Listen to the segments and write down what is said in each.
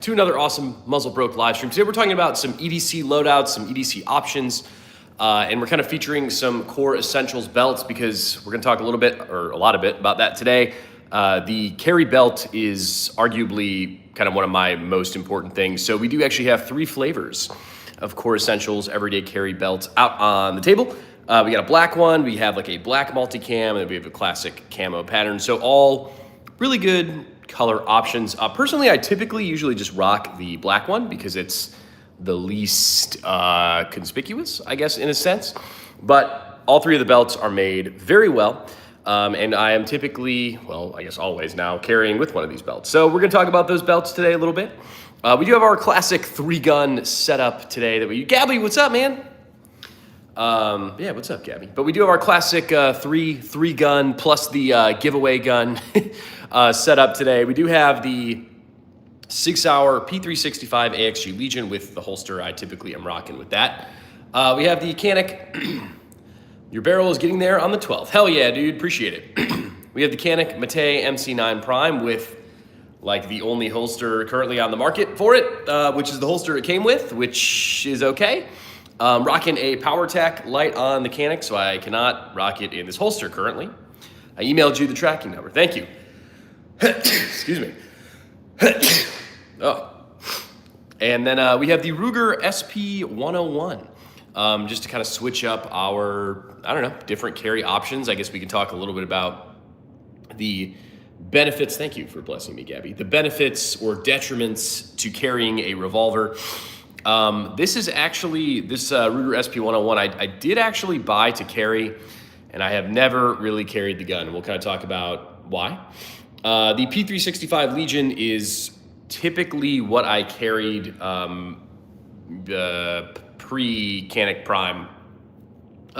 To another awesome Muzzle Broke live stream. Today we're talking about some EDC loadouts, some EDC options, and we're kind of featuring some core essentials belts because we're going to talk a little bit, or a lot of bit, about that today. The carry belt is arguably kind of one of my most important things. So we do actually have 3 flavors of core essentials everyday carry belts out on the table. We got a black one, we have like a black multicam, and then we have a classic camo pattern. So all really good color options. Personally, I typically usually just rock the black one because it's the least conspicuous, I guess, in a sense. But all 3 of the belts are made very well. And I am typically, well, I guess always now, carrying with one of these belts. So we're going to talk about those belts today a little bit. We do have our classic 3-gun setup today that we... Gabby, what's up, man? Yeah, what's up, Gabby? But we do have our classic 3-gun plus the giveaway gun set up today. We do have the 6-hour P365 AXG Legion with the holster. I typically am rocking with that. We have the Canik. Your barrel is getting there on the 12th. Hell yeah, dude. Appreciate it. We have the Canik Mate MC9 Prime with like the only holster currently on the market for it, which is the holster it came with, which is okay. Rocking a PowerTac light on the Canik, so I cannot rock it in this holster currently. I emailed you the tracking number. Thank you. Excuse me. Oh. And then we have the Ruger SP101. Just to kind of switch up our, I don't know, different carry options. I guess we can talk a little bit about the benefits. Thank you for blessing me, Gabby. The benefits or detriments to carrying a revolver. This is actually, this Ruger SP101, I did actually buy to carry, and I have never really carried the gun. We'll kind of talk about why. The P365 Legion is typically what I carried pre-Canik Prime.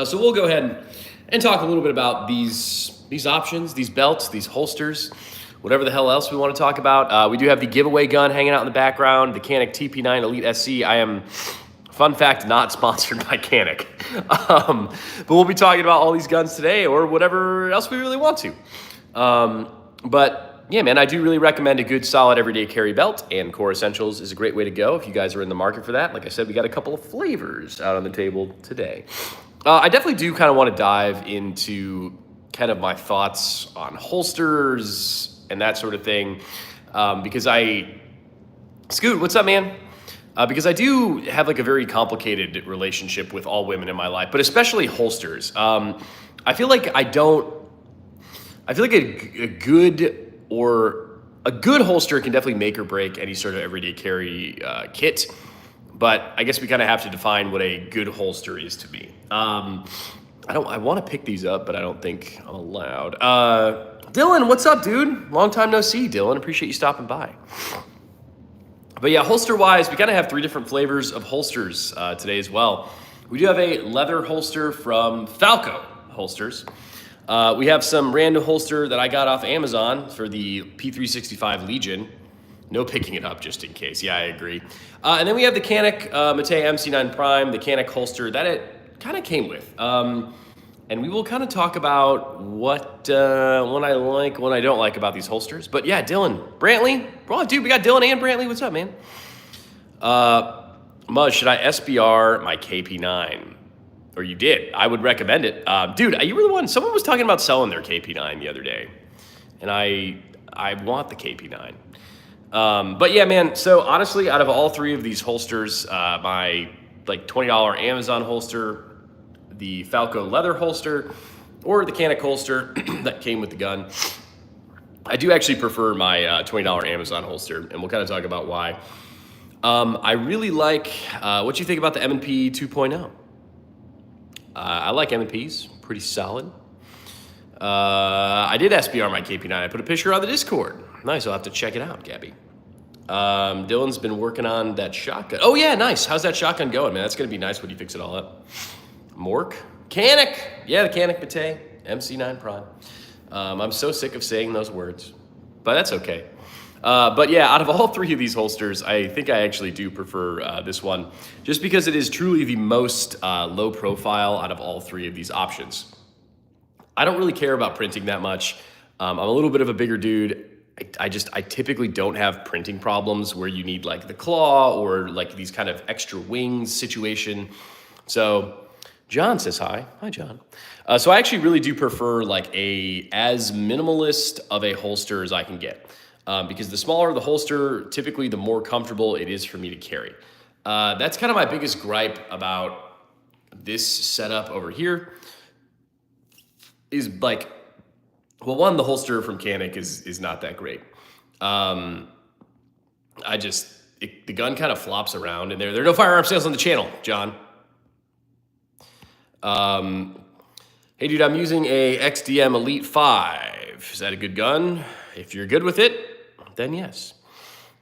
So we'll go ahead and talk a little bit about these options, these belts, these holsters, whatever the hell else we want to talk about. We do have the giveaway gun hanging out in the background, the Canik TP9 Elite SC. I am, fun fact, not sponsored by Canik. But we'll be talking about all these guns today or whatever else we really want to. But yeah, man, I do really recommend a good solid everyday carry belt, and Core Essentials is a great way to go if you guys are in the market for that. Like I said, we got a couple of flavors out on the table today. I definitely do kind of want to dive into kind of my thoughts on holsters and that sort of thing, because Scoot, what's up, man? Because I do have like a very complicated relationship with all women in my life, but especially holsters. I feel like a good holster can definitely make or break any sort of everyday carry kit, but I guess we kind of have to define what a good holster is to me. I want to pick these up, but I don't think I'm allowed. Dylan, what's up, dude? Long time no see, Dylan. Appreciate you stopping by. But yeah, holster-wise, we kind of have 3 different flavors of holsters today as well. We do have a leather holster from Falco Holsters. We have some random holster that I got off Amazon for the P365 Legion. No picking it up just in case. Yeah, I agree. And then we have the Canik Mate MC9 Prime, the Canik holster that it kind of came with. And we will kind of talk about what I like, what I don't like about these holsters. But yeah, Dylan, Brantley. Bro, dude, we got Dylan and Brantley. What's up, man? Muzz, should I SBR my KP9? Or you did. I would recommend it. Dude, you were the one. Someone was talking about selling their KP9 the other day. And I want the KP9. But yeah, man. So honestly, out of all 3 of these holsters, my like $20 Amazon holster, the Falco leather holster, or the Canik holster that came with the gun, I do actually prefer my $20 Amazon holster, and we'll kind of talk about why. I really like, what you think about the M&P 2.0? I like M&Ps, pretty solid. I did SBR my KP9. I put a picture on the Discord. Nice, I'll have to check it out, Gabby. Dylan's been working on that shotgun. Oh yeah, nice. How's that shotgun going, man? That's gonna be nice when you fix it all up. Mork? Canik! Yeah, the Canik Mate, MC9 Prime. I'm so sick of saying those words, but that's okay. But yeah, out of all 3 of these holsters, I think I actually do prefer this one, just because it is truly the most low profile out of all 3 of these options. I don't really care about printing that much. I'm a little bit of a bigger dude, I typically don't have printing problems where you need like the claw or like these kind of extra wings situation. So John says hi. Hi, John. So I actually really do prefer like as minimalist of a holster as I can get. Because the smaller the holster, typically the more comfortable it is for me to carry. That's kind of my biggest gripe about this setup over here is like, well, one, the holster from Canik is not that great. The gun kind of flops around, and there are no firearm sales on the channel, John. Hey, dude, I'm using a XDM Elite 5. Is that a good gun? If you're good with it, then yes.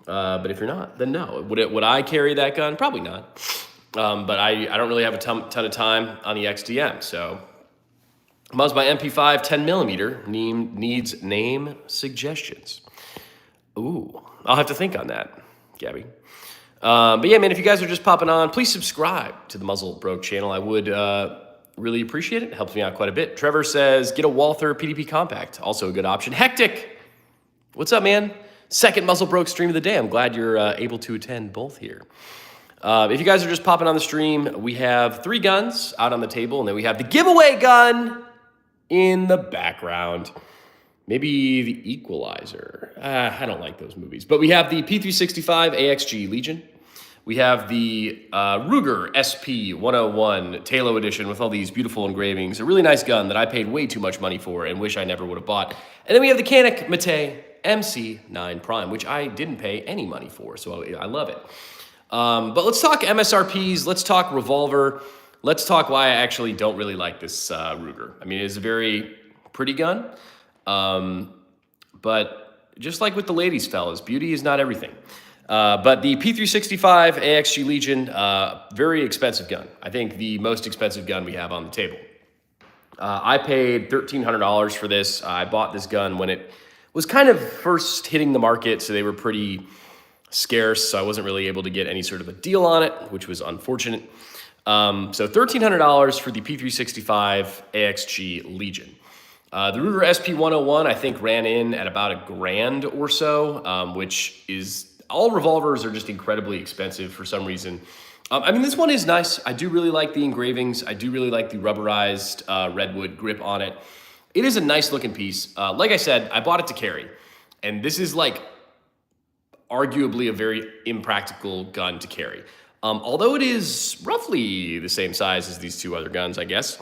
But if you're not, then no. Would I carry that gun? Probably not. But I don't really have a ton of time on the XDM, so Muzz by MP5 10mm needs name suggestions. Ooh, I'll have to think on that, Gabby. But yeah, man, if you guys are just popping on, please subscribe to the Muzzle Broke channel. I would really appreciate it. It helps me out quite a bit. Trevor says, get a Walther PDP Compact. Also a good option. Hectic! What's up, man? Second Muzzle Broke stream of the day. I'm glad you're able to attend both here. If you guys are just popping on the stream, we have 3 guns out on the table, and then we have the giveaway gun in the background. Maybe the Equalizer. I don't like those movies. But we have the P365 AXG Legion. We have the Ruger SP101 Talo Edition with all these beautiful engravings. A really nice gun that I paid way too much money for and wish I never would have bought. And then we have the Canik Mate MC9 Prime, which I didn't pay any money for, so I love it. But let's talk MSRPs. Let's talk Revolver. Let's talk why I actually don't really like this Ruger. I mean, it is a very pretty gun. But just like with the ladies, fellas, beauty is not everything. But the P365 AXG Legion, very expensive gun. I think the most expensive gun we have on the table. I paid $1,300 for this. I bought this gun when it was kind of first hitting the market, so they were pretty scarce, so I wasn't really able to get any sort of a deal on it, which was unfortunate. So $1,300 for the P365 AXG Legion. The Ruger SP101, I think, ran in at about $1,000 or so, which is, all revolvers are just incredibly expensive for some reason. I mean, this one is nice. I do really like the engravings. I do really like the rubberized redwood grip on it. It is a nice looking piece. Like I said, I bought it to carry, and this is like arguably a very impractical gun to carry. Although it is roughly the same size as these 2 other guns, I guess.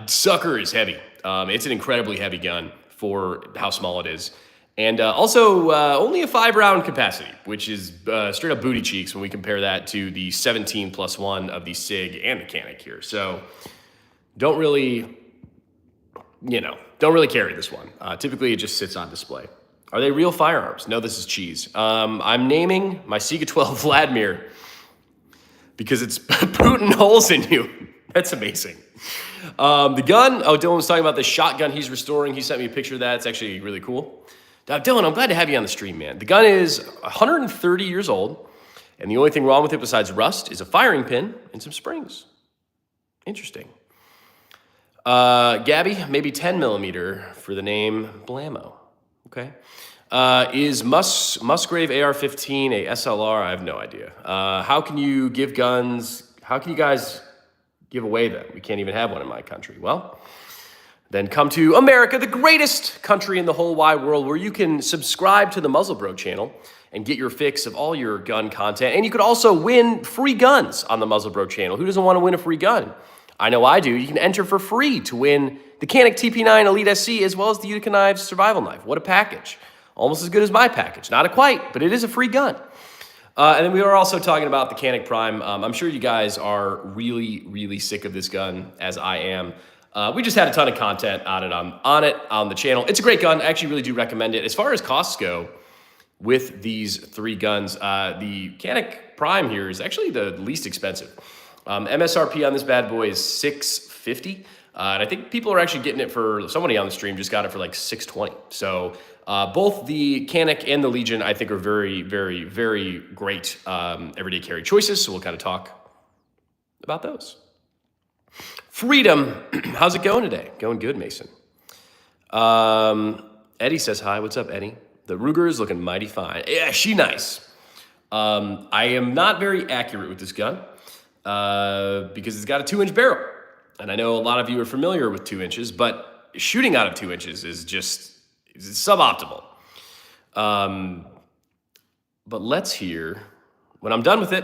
Sucker is heavy. It's an incredibly heavy gun for how small it is. And also only a 5-round capacity, which is straight up booty cheeks when we compare that to the 17+1 of the SIG and the Canik here. So don't really carry this one. Typically it just sits on display. Are they real firearms? No, this is cheese. I'm naming my Sega 12 Vladimir because it's putting holes in you. That's amazing. The gun, Dylan was talking about the shotgun he's restoring. He sent me a picture of that. It's actually really cool. Dylan, I'm glad to have you on the stream, man. The gun is 130 years old, and the only thing wrong with it besides rust is a firing pin and some springs. Interesting. Gabby, maybe 10mm for the name Blammo. Okay. Is Musgrave AR-15 a SLR? I have no idea. How can you give guns? How can you guys give away them? We can't even have one in my country. Well, then come to America, the greatest country in the whole wide world, where you can subscribe to the Muzzle Broke channel and get your fix of all your gun content. And you could also win free guns on the Muzzle Broke channel. Who doesn't want to win a free gun? I know I do. You can enter for free to win the Canik TP9 Elite SC as well as the Utica Knives Survival Knife. What a package. Almost as good as my package. Not quite, but it is a free gun. And then we were also talking about the Canik Prime. I'm sure you guys are really, really sick of this gun, as I am. We just had a ton of content on it on the channel. It's a great gun. I actually really do recommend it. As far as costs go, with these 3 guns, the Canik Prime here is actually the least expensive. MSRP on this bad boy is $650. And I think people are actually getting it for, somebody on the stream just got it for like $620. So both the Canik and the Legion, I think, are very, very, very great everyday carry choices. So we'll kind of talk about those. Freedom, how's it going today? Going good, Mason. Eddie says hi. What's up, Eddie? The Ruger is looking mighty fine. Yeah, she nice. I am not very accurate with this gun because it's got a 2-inch barrel. And I know a lot of you are familiar with 2 inches, but shooting out of 2 inches is just suboptimal. But let's hear, when I'm done with it,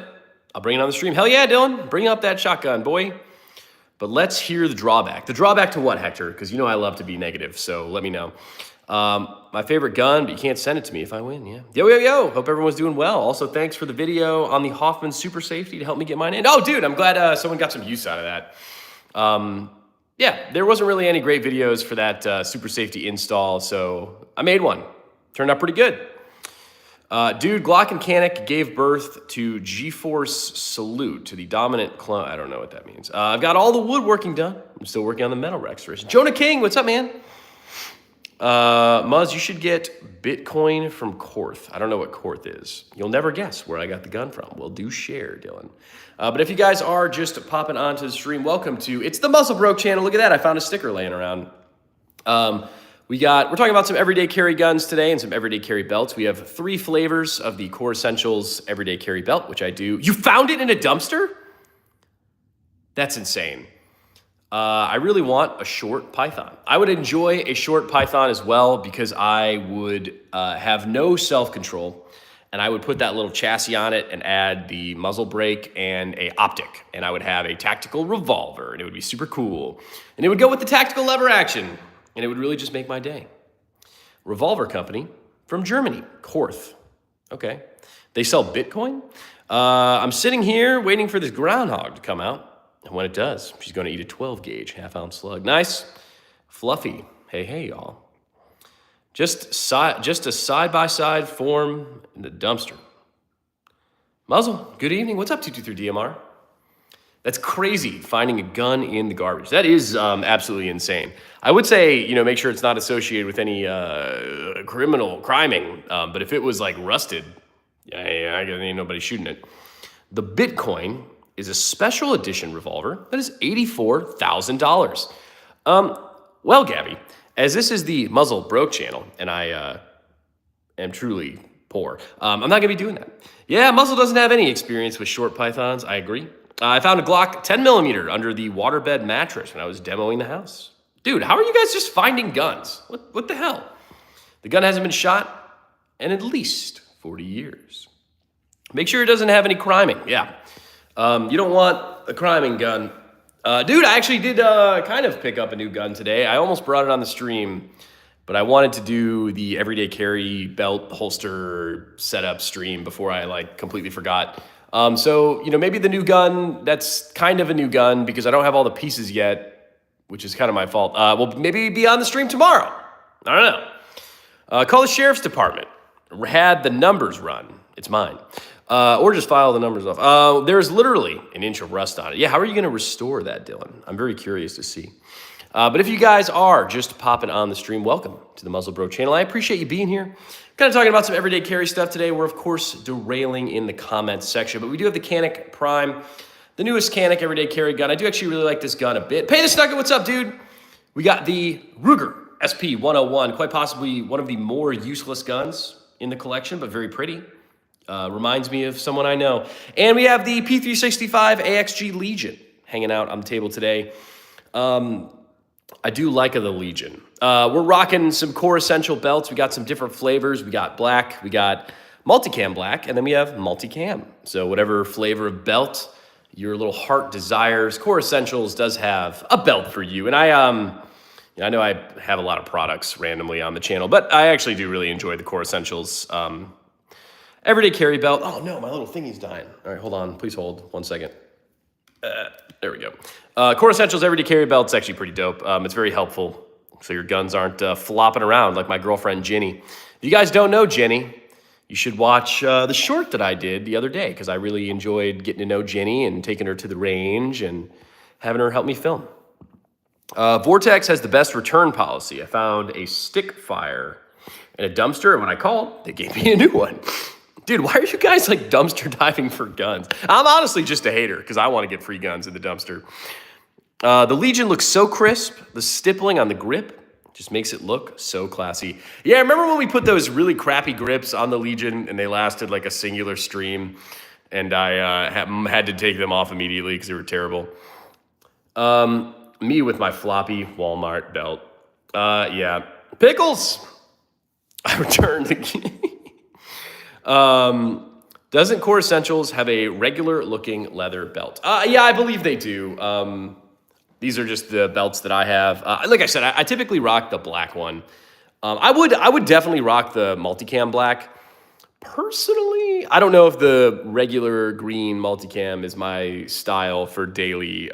I'll bring it on the stream. Hell yeah, Dylan, bring up that shotgun, boy. But let's hear the drawback. The drawback to what, Hector? Because you know I love to be negative, so let me know. My favorite gun, but you can't send it to me if I win, yeah. Yo, yo, yo, hope everyone's doing well. Also, thanks for the video on the Hoffman Super Safety to help me get mine in. Oh, dude, I'm glad someone got some use out of that. Yeah, there wasn't really any great videos for that Super Safety install, so I made one. Turned out pretty good. Dude, Glock and Canik gave birth to G-Force Salute to the dominant clone. I don't know what that means. I've got all the woodworking done. I'm still working on the metal restoration. Jonah King, what's up, man? Muzz, you should get Bitcoin from Korth. I don't know what Korth is. You'll never guess where I got the gun from. Well, do share, Dylan. But if you guys are just popping onto the stream, welcome to It's the Muscle Broke channel. Look at that. I found a sticker laying around. We're talking about some everyday carry guns today and some everyday carry belts. We have 3 flavors of the Core Essentials everyday carry belt, which I do. You found it in a dumpster? That's insane. I really want a short Python. I would enjoy a short Python as well because I would have no self-control, and I would put that little chassis on it and add the muzzle brake and a optic, and I would have a tactical revolver, and it would be super cool. And it would go with the tactical lever action, and it would really just make my day. Revolver company from Germany, Korth. Okay. They sell Bitcoin. I'm sitting here waiting for this groundhog to come out. And when it does, she's going to eat a 12-gauge half-ounce slug. Nice. Fluffy. Hey, hey, y'all. Just a side-by-side form in the dumpster. Muzzle, good evening. What's up, 223 DMR? That's crazy, finding a gun in the garbage. That is absolutely insane. I would say, make sure it's not associated with any criming. But if it was like rusted, ain't nobody shooting it. The Bitcoin is a special edition revolver that is $84,000. Well, Gabby, as this is the Muzzle Broke channel, and I am truly poor, I'm not gonna be doing that. Yeah, Muzzle doesn't have any experience with short pythons, I agree. I found a Glock 10mm under the waterbed mattress when I was demoing the house. Dude, how are you guys just finding guns? What the hell? The gun hasn't been shot in at least 40 years. Make sure it doesn't have any criming, yeah. You don't want a criming gun. Dude, I actually did kind of pick up a new gun today. I almost brought it on the stream, but I wanted to do the everyday carry belt holster setup stream before I completely forgot. So, maybe the new gun, that's kind of a new gun because I don't have all the pieces yet, which is kind of my fault. Will maybe be on the stream tomorrow. I don't know. Call the sheriff's department. Had the numbers run. It's mine. Or just file the numbers off. There's literally an inch of rust on it. Yeah, how are you going to restore that, Dylan? I'm very curious to see. But if you guys are just popping on the stream, welcome to the Muzzle Bro channel. I appreciate you being here. Kind of talking about some everyday carry stuff today. We're, of course, derailing in the comments section, but we do have the Canik Prime, the newest Canik everyday carry gun. I do actually really like this gun a bit. Pay the Snugget, what's up, dude? We got the Ruger SP-101, quite possibly one of the more useless guns in the collection, but very pretty. Reminds me of someone I know. And we have the P365 AXG Legion hanging out on the table today. I do like the Legion. We're rocking some Core Essential belts. We got some different flavors. We got black, we got multicam black, and then we have multicam. So whatever flavor of belt your little heart desires, Core Essentials does have a belt for you. And I know I have a lot of products randomly on the channel, but I actually do really enjoy the Core Essentials everyday carry belt. Oh no, my little thingy's dying. All right, hold on. Please hold 1 second. There we go. Core Essentials everyday carry belt's actually pretty dope. It's very helpful, so your guns aren't flopping around like my girlfriend Jenny. If you guys don't know Jenny, you should watch the short that I did the other day because I really enjoyed getting to know Jenny and taking her to the range and having her help me film. Vortex has the best return policy. I found a stick fire in a dumpster, and when I called, they gave me a new one. Dude, why are you guys dumpster diving for guns? I'm honestly just a hater because I want to get free guns in the dumpster. The Legion looks so crisp. The stippling on the grip Just makes it look so classy. Yeah, remember when we put those really crappy grips on the Legion and they lasted like a singular stream, and I had to take them off immediately because they were terrible. Me with my floppy Walmart belt. Yeah. Pickles! I returned again. Doesn't Core Essentials have a regular looking leather belt? Yeah, I believe they do. These are just the belts that I have. Like I said, I typically rock the black one. I would definitely rock the multicam black. Personally, I don't know if the regular green multicam is my style for daily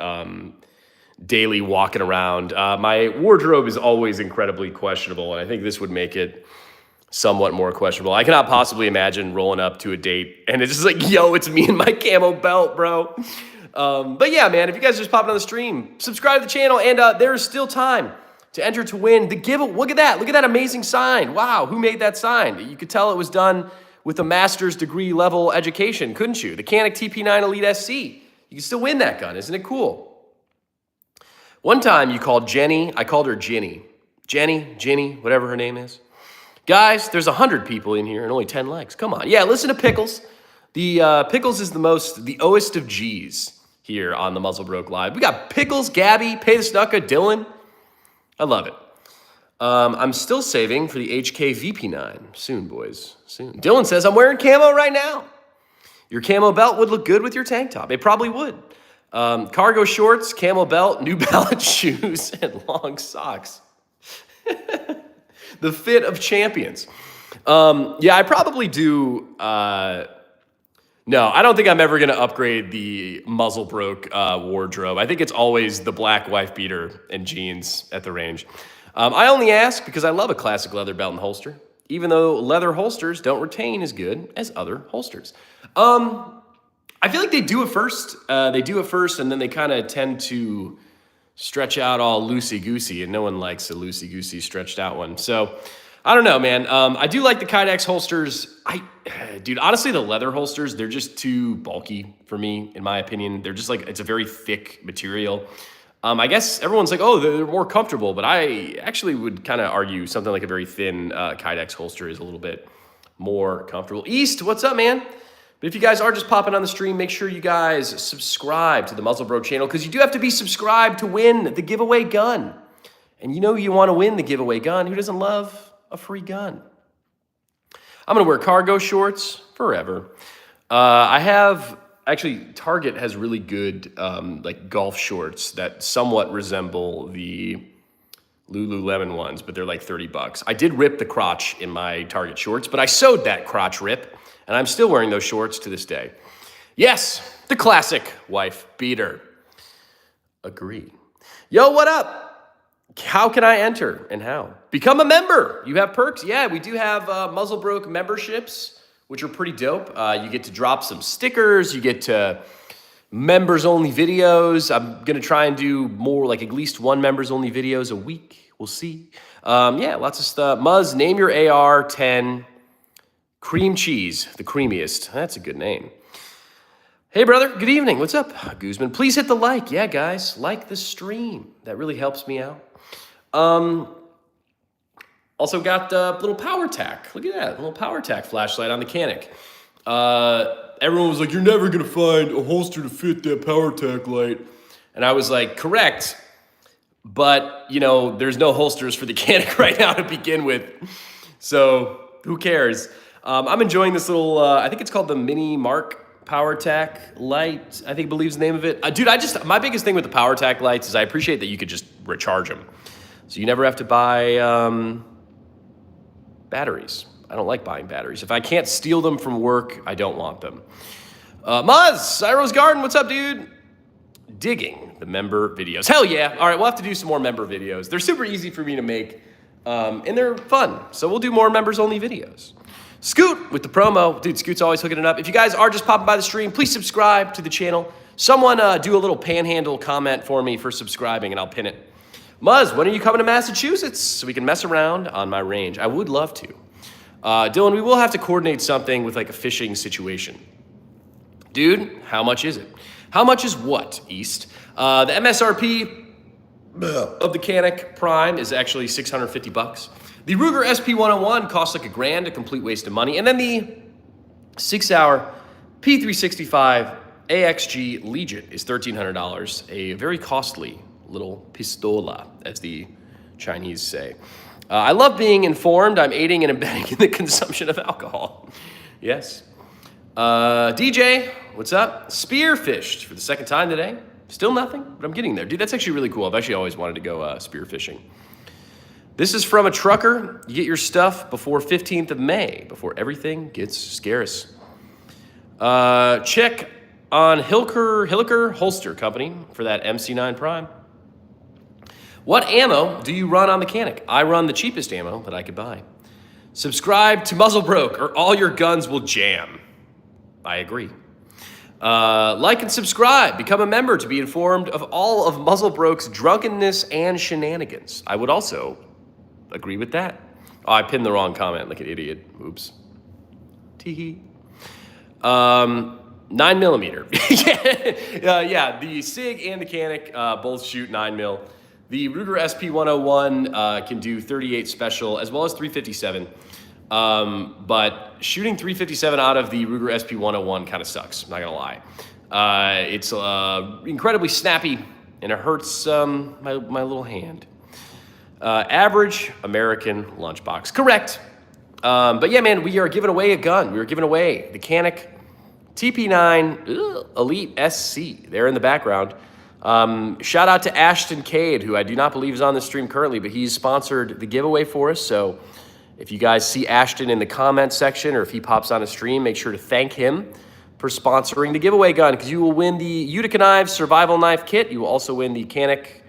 walking around. My wardrobe is always incredibly questionable, and I think this would make it somewhat more questionable. I cannot possibly imagine rolling up to a date and it's just like, yo, it's me and my camo belt, bro. But yeah, man, if you guys are just popping on the stream, subscribe to the channel, and there is still time to enter to win the giveaway. Look at that amazing sign. Wow, who made that sign? You could tell it was done with a master's degree level education, couldn't you? The Canik TP9 Elite SC. You can still win that gun, isn't it cool? One time you called Jenny, I called her Ginny. Ginny, whatever her name is. Guys, there's 100 people in here and only 10 likes. Come on. Yeah, listen to Pickles. The Pickles is the oest of G's here on the Muzzle Broke Live. We got Pickles, Gabby, Pay the Snucka, Dylan. I love it. I'm still saving for the HK VP9. Soon, boys. Soon. Dylan says, I'm wearing camo right now. Your camo belt would look good with your tank top. It probably would. Cargo shorts, camo belt, New Balance shoes, and long socks. The fit of champions. Yeah, I probably do. No, I don't think I'm ever going to upgrade the Muzzle Broke wardrobe. I think it's always the black wife beater and jeans at the range. I only ask because I love a classic leather belt and holster, even though leather holsters don't retain as good as other holsters. I feel like they do it first. And then they kind of tend to stretch out all loosey-goosey, and no one likes a loosey-goosey stretched out one. So, I don't know, man. I do like the Kydex holsters. Dude, honestly, the leather holsters, they're just too bulky for me, in my opinion. They're just like, it's a very thick material. I guess everyone's like, oh, they're more comfortable, but I actually would kind of argue something like a very thin Kydex holster is a little bit more comfortable. East, what's up, man? But if you guys are just popping on the stream, make sure you guys subscribe to the Muzzle Broke channel, because you do have to be subscribed to win the giveaway gun. And you know you want to win the giveaway gun. Who doesn't love a free gun? I'm going to wear cargo shorts forever. Actually, Target has really good like golf shorts that somewhat resemble the Lululemon ones, but they're like $30. I did rip the crotch in my Target shorts, but I sewed that crotch rip, and I'm still wearing those shorts to this day. Yes, the classic wife beater. Agree. Yo, what up? How can I enter and how? Become a member. You have perks. Yeah, we do have Muzzle Broke memberships, which are pretty dope. You get to drop some stickers. You get to members-only videos. I'm going to try and do more, like at least one members-only videos a week. We'll see. Yeah, lots of stuff. Muzz, name your AR-10 cream cheese, the creamiest. That's a good name. Hey, brother. Good evening. What's up, Guzman? Please hit the like. Yeah, guys, like the stream. That really helps me out. Also got a little power tack. Look at that, a little power tack flashlight on the Canik. Everyone was like, you're never gonna find a holster to fit that power tack light. And I was like, correct, but you know, there's no holsters for the Canik right now to begin with. So who cares? I'm enjoying this little, I think it's called the Mini Mark power tack light, I think believes the name of it. Dude, my biggest thing with the power tack lights is I appreciate that you could just recharge them. So you never have to buy batteries. I don't like buying batteries. If I can't steal them from work, I don't want them. Muzz, Cyro's Garden, what's up, dude? Digging the member videos. Hell yeah. All right, we'll have to do some more member videos. They're super easy for me to make, and they're fun. So we'll do more members-only videos. Scoot with the promo. Dude, Scoot's always hooking it up. If you guys are just popping by the stream, please subscribe to the channel. Someone do a little panhandle comment for me for subscribing, and I'll pin it. Muzz, when are you coming to Massachusetts so we can mess around on my range? I would love to. Dylan, we will have to coordinate something with like a fishing situation. Dude, how much is it? How much is what, East? The MSRP, of the Canic Prime is actually 650 bucks. The Ruger SP101 costs like $1,000, a complete waste of money. And then the 6-hour P365 AXG Legion is $1,300, a very costly little pistola, as the Chinese say. I love being informed. I'm aiding and abetting in the consumption of alcohol. Yes. DJ, what's up? Spearfished for the second time today. Still nothing, but I'm getting there. Dude, that's actually really cool. I've actually always wanted to go spearfishing. This is from a trucker. You get your stuff before 15th of May, before everything gets scarce. Check on Hilliker Holster Company for that MC9 Prime. What ammo do you run on the Canic? I run the cheapest ammo that I could buy. Subscribe to Muzzlebroke or all your guns will jam. I agree. Like and subscribe. Become a member to be informed of all of Muzzlebroke's drunkenness and shenanigans. I would also agree with that. Oh, I pinned the wrong comment like an idiot. Oops. Tee-hee. 9mm. Yeah, the SIG and the Canic both shoot 9mm. The Ruger SP101 can do 38 special as well as 357. But shooting 357 out of the Ruger SP101 kind of sucks, I'm not gonna lie. It's incredibly snappy and it hurts my little hand. Average American lunchbox, correct. But yeah, man, we are giving away a gun. We are giving away the Canic TP9 Elite SC there in the background. Shout out to Ashton Cade, who I do not believe is on the stream currently, but he's sponsored the giveaway for us. So if you guys see Ashton in the comment section or if he pops on a stream, make sure to thank him for sponsoring the giveaway gun because you will win the Utica Knives Survival Knife Kit. You will also win the Canic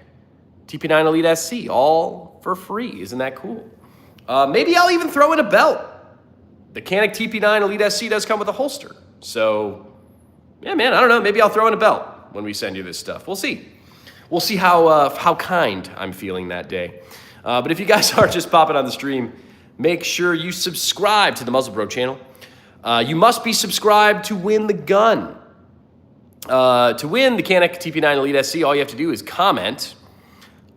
TP9 Elite SC, all for free. Isn't that cool? Maybe I'll even throw in a belt. The Canic TP9 Elite SC does come with a holster. So, yeah, man, I don't know. Maybe I'll throw in a belt when we send you this stuff. We'll see. We'll see how kind I'm feeling that day. But if you guys are just popping on the stream, make sure you subscribe to the Muzzlebroke channel. You must be subscribed to win the gun. To win the Canic TP9 Elite SC, all you have to do is comment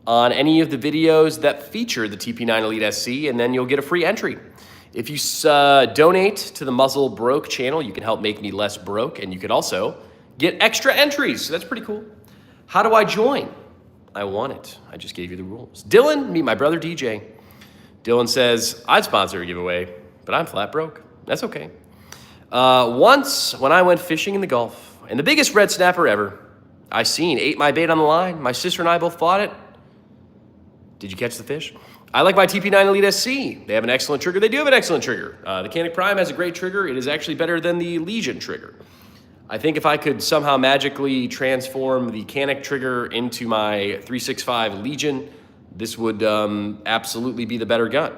on any of the videos that feature the TP9 Elite SC, and then you'll get a free entry. If you donate to the Muzzlebroke channel, you can help make me less broke, and you can also get extra entries. So that's pretty cool. How do I join? I want it. I just gave you the rules. Dylan, meet my brother DJ. Dylan says, I'd sponsor a giveaway, but I'm flat broke. That's okay. Once, when I went fishing in the Gulf, and the biggest red snapper ever, I ate my bait on the line. My sister and I both fought it. Did you catch the fish? I like my TP9 Elite SC. They have an excellent trigger. They do have an excellent trigger. The Canic Prime has a great trigger. It is actually better than the Legion trigger. I think if I could somehow magically transform the Canic trigger into my 365 Legion, this would absolutely be the better gun.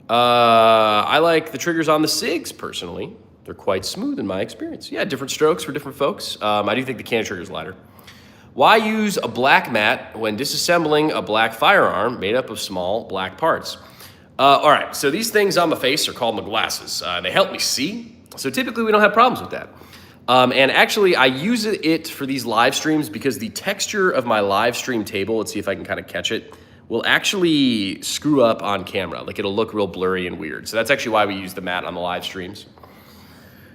I like the triggers on the SIGs, personally. They're quite smooth in my experience. Yeah, different strokes for different folks. I do think the Canic trigger is lighter. Why use a black mat when disassembling a black firearm made up of small black parts? All right, so these things on my face are called my glasses. They help me see, so typically we don't have problems with that. And actually, I use it for these live streams because the texture of my live stream table, let's see if I can kind of catch it, will actually screw up on camera. Like it'll look real blurry and weird. So that's actually why we use the mat on the live streams.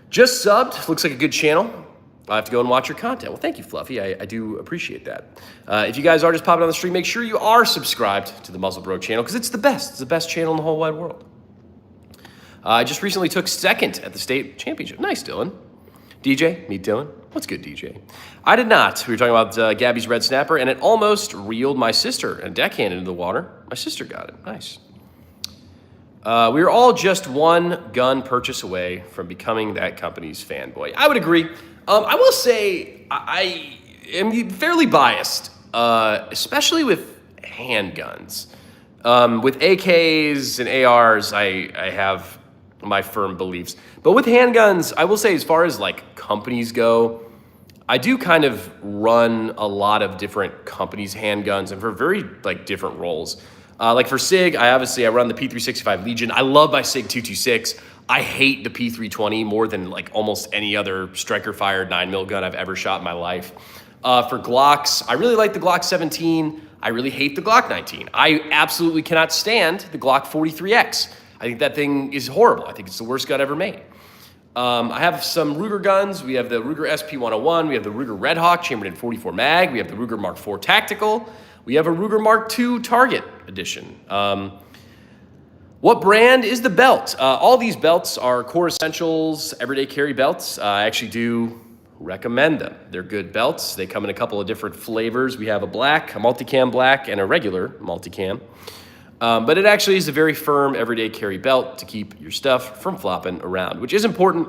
Just subbed, looks like a good channel. I'll have to go and watch your content. Well, thank you, Fluffy. I do appreciate that. If you guys are just popping on the stream, make sure you are subscribed to the Muzzlebroke channel because it's the best. It's the best channel in the whole wide world. I just recently took second at the state championship. Nice, Dylan. DJ, meet Dylan. What's good, DJ? I did not. We were talking about Gabby's red snapper, and it almost reeled my sister and deckhand into the water. My sister got it. Nice. We were all just one gun purchase away from becoming that company's fanboy. I would agree. I will say I am fairly biased, especially with handguns. With AKs and ARs, I have my firm beliefs. But with handguns, I will say as far as like companies go, I do kind of run a lot of different companies' handguns and for very like different roles. Like for SIG, I run the P365 Legion. I love my SIG 226. I hate the P320 more than like almost any other striker-fired 9mm gun I've ever shot in my life. For Glocks, I really like the Glock 17. I really hate the Glock 19. I absolutely cannot stand the Glock 43X. I think that thing is horrible. I think it's the worst gun ever made. I have some Ruger guns. We have the Ruger SP101. We have the Ruger Red Hawk chambered in 44 mag. We have the Ruger Mark IV Tactical. We have a Ruger Mark II Target Edition. What brand is the belt? All these belts are Core Essentials everyday carry belts. I actually do recommend them. They're good belts. They come in a couple of different flavors. We have a black, a multicam black, and a regular multicam. But it actually is a very firm everyday carry belt to keep your stuff from flopping around, which is important.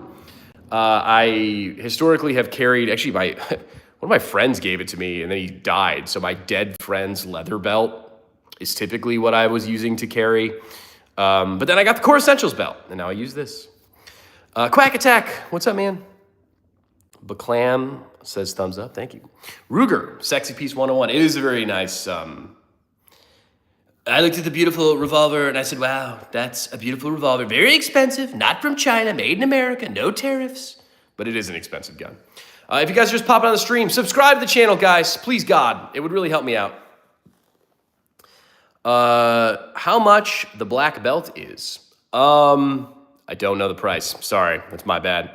I historically have carried, actually one of my friends gave it to me and then he died. So my dead friend's leather belt is typically what I was using to carry. But then I got the Core Essentials belt and now I use this. Quack Attack, what's up, man? Baclam says thumbs up, thank you. Ruger, Sexy Piece 101. It is a very nice, I looked at the beautiful revolver and I said, wow, that's a beautiful revolver. Very expensive, not from China, made in America, no tariffs. But it is an expensive gun. If you guys are just popping on the stream, subscribe to the channel, guys. Please, God. It would really help me out. How much the black belt is? I don't know the price. Sorry, that's my bad.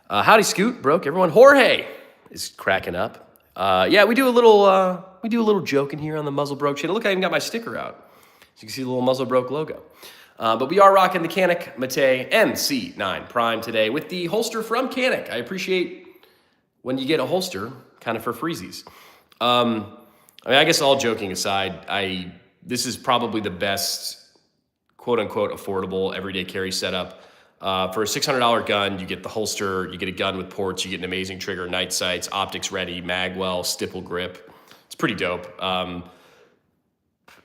Howdy, Scoot, broke everyone. Jorge is cracking up. Yeah, we do a little joke in here on the Muzzle Broke channel. Look, I even got my sticker out. So you can see the little Muzzle Broke logo. But we are rocking the Canik Mate MC9 Prime today with the holster from Canik. I appreciate when you get a holster kind of for freezies. I mean, I guess all joking aside, this is probably the best quote-unquote affordable everyday carry setup. For a $600 gun, you get the holster, you get a gun with ports, you get an amazing trigger, night sights, optics ready, mag well, stipple grip. It's pretty dope.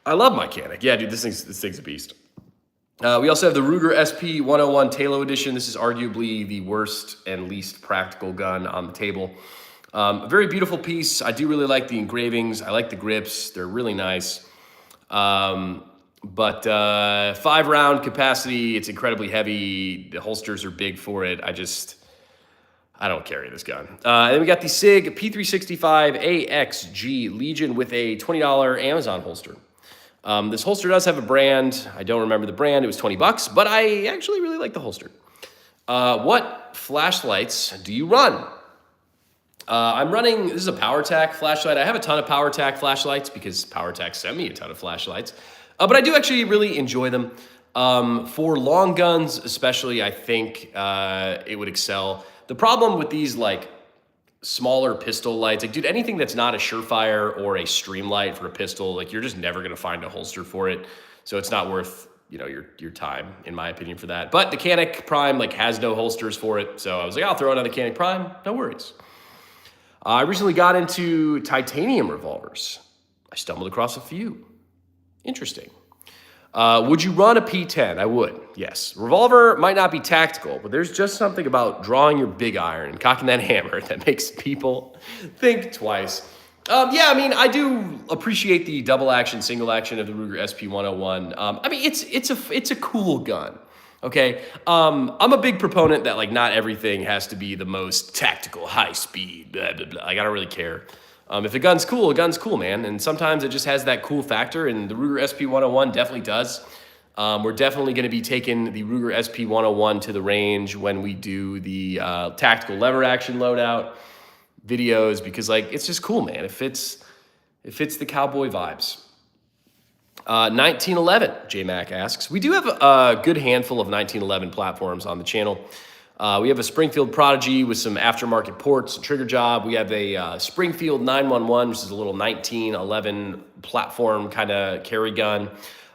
I love my Canik. Yeah, dude, this thing's a beast. We also have the Ruger SP101 Talo Edition. This is arguably the worst and least practical gun on the table. A very beautiful piece. I do really like the engravings. I like the grips. They're really nice. But 5-round capacity, it's incredibly heavy. The holsters are big for it. I don't carry this gun. And then we got the SIG P365 AXG Legion with a $20 Amazon holster. This holster does have a brand. I don't remember the brand. It was $20, but I actually really like the holster. What flashlights do you run? I'm running, this is a PowerTac flashlight. I have a ton of PowerTac flashlights because PowerTac sent me a ton of flashlights. But I do actually really enjoy them. For long guns especially, I think it would excel. The problem with these like smaller pistol lights, like dude, anything that's not a Surefire or a Streamlight for a pistol, like you're just never gonna find a holster for it. So it's not worth, you know, your time, in my opinion, for that. But the Canik Prime like has no holsters for it. So I was like, I'll throw another Canik Prime, no worries. I recently got into titanium revolvers. I stumbled across a few. Interesting. Would you run a P10? I would, yes. Revolver might not be tactical, but there's just something about drawing your big iron and cocking that hammer that makes people think twice. Yeah, I mean, I do appreciate the double action, single action of the Ruger SP101. I mean, it's a cool gun, okay? I'm a big proponent that like not everything has to be the most tactical, high speed, blah, blah, blah. Like, I don't really care. If a gun's cool, man. And sometimes it just has that cool factor, and the Ruger SP101 definitely does. We're definitely going to be taking the Ruger SP101 to the range when we do the tactical lever action loadout videos, because like it's just cool, man. It fits the cowboy vibes. 1911, J-Mac asks. We do have a good handful of 1911 platforms on the channel. We have a Springfield Prodigy with some aftermarket ports and trigger job. We have a Springfield 911, which is a little 1911 platform kind of carry gun.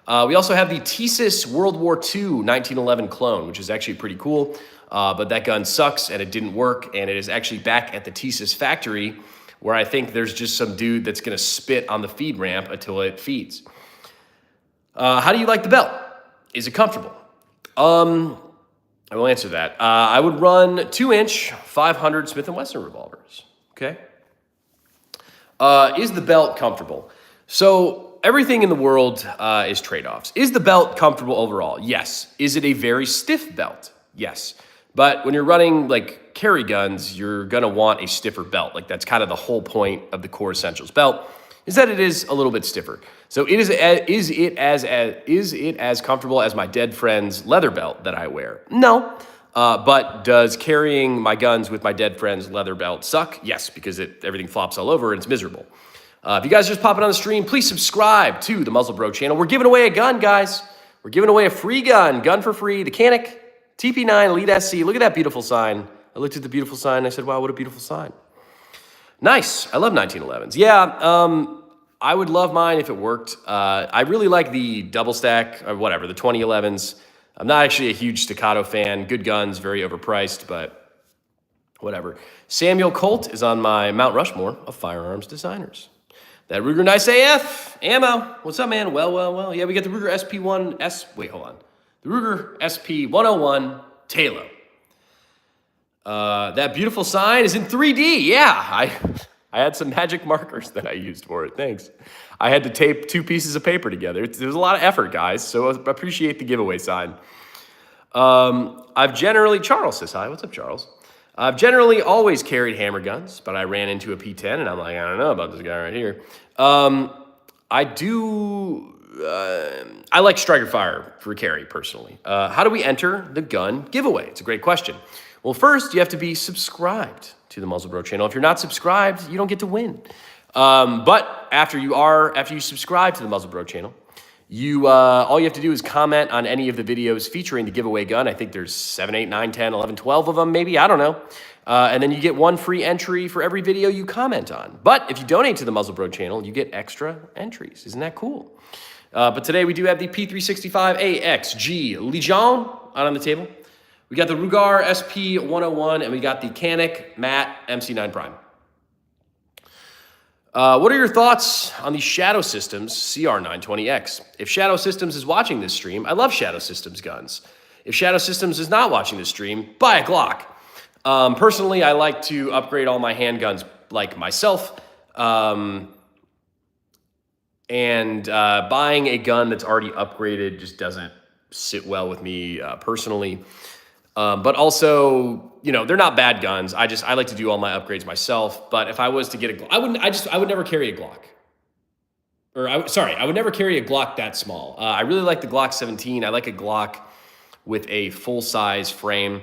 We also have the Thesis World War II 1911 clone, which is actually pretty cool. But that gun sucks and it didn't work. And it is actually back at the Thesis factory, where I think there's just some dude that's going to spit on the feed ramp until it feeds. How do you like the belt? Is it comfortable? I will answer that. I would run 2-inch 500 Smith & Wesson revolvers, okay? Is the belt comfortable? So everything in the world is trade-offs. Is the belt comfortable overall? Yes. Is it a very stiff belt? Yes. But when you're running like carry guns, you're gonna want a stiffer belt. Like that's kind of the whole point of the Core Essentials belt, is that it is a little bit stiffer. So is it as comfortable as my dead friend's leather belt that I wear? No. But does carrying my guns with my dead friend's leather belt suck? Yes, because everything flops all over and it's miserable. If you guys are just popping on the stream, please subscribe to the Muzzle Bro channel. We're giving away a gun, guys. We're giving away a free gun for free. The Canic TP9 Elite SC. Look at that beautiful sign. I looked at the beautiful sign and I said, wow, what a beautiful sign. Nice. I love 1911s. Yeah, I would love mine if it worked. I really like the double stack or whatever, the 2011s. I'm not actually a huge staccato fan. Good guns, very overpriced, but whatever. Samuel Colt is on my Mount Rushmore of firearms designers. That Ruger Nice AF, ammo. What's up, man? Well. Yeah, we got the Ruger SP1, hold on. The Ruger SP101 Talo. That beautiful sign is in 3D. Yeah, I had some magic markers that I used for it. Thanks. I had to tape 2 pieces of paper together. There was a lot of effort, guys, so I appreciate the giveaway sign. Charles says hi. What's up, Charles? I've generally always carried hammer guns, but I ran into a P10 and I'm like, I don't know about this guy right here. I like striker fire for carry personally. How do we enter the gun giveaway? It's a great question. Well, first you have to be subscribed to the Muzzle Bro channel. If you're not subscribed, you don't get to win. But after you subscribe to the Muzzle Bro channel, all you have to do is comment on any of the videos featuring the giveaway gun. I think there's 7, 8, 9, 10, 11, 12 of them, maybe. I don't know. And then you get 1 free entry for every video you comment on. But if you donate to the Muzzle Bro channel, you get extra entries. Isn't that cool? But today we do have the P365AXG Legion on the table. We got the Ruger SP101, and we got the Canic Matte MC9 Prime. What are your thoughts on the Shadow Systems CR920X? If Shadow Systems is watching this stream, I love Shadow Systems guns. If Shadow Systems is not watching this stream, buy a Glock. Personally, I like to upgrade all my handguns like myself. Buying a gun that's already upgraded just doesn't sit well with me personally. But also, they're not bad guns. I like to do all my upgrades myself. But if I was to get a Glock, I would never carry a Glock. I would never carry a Glock that small. I really like the Glock 17. I like a Glock with a full-size frame.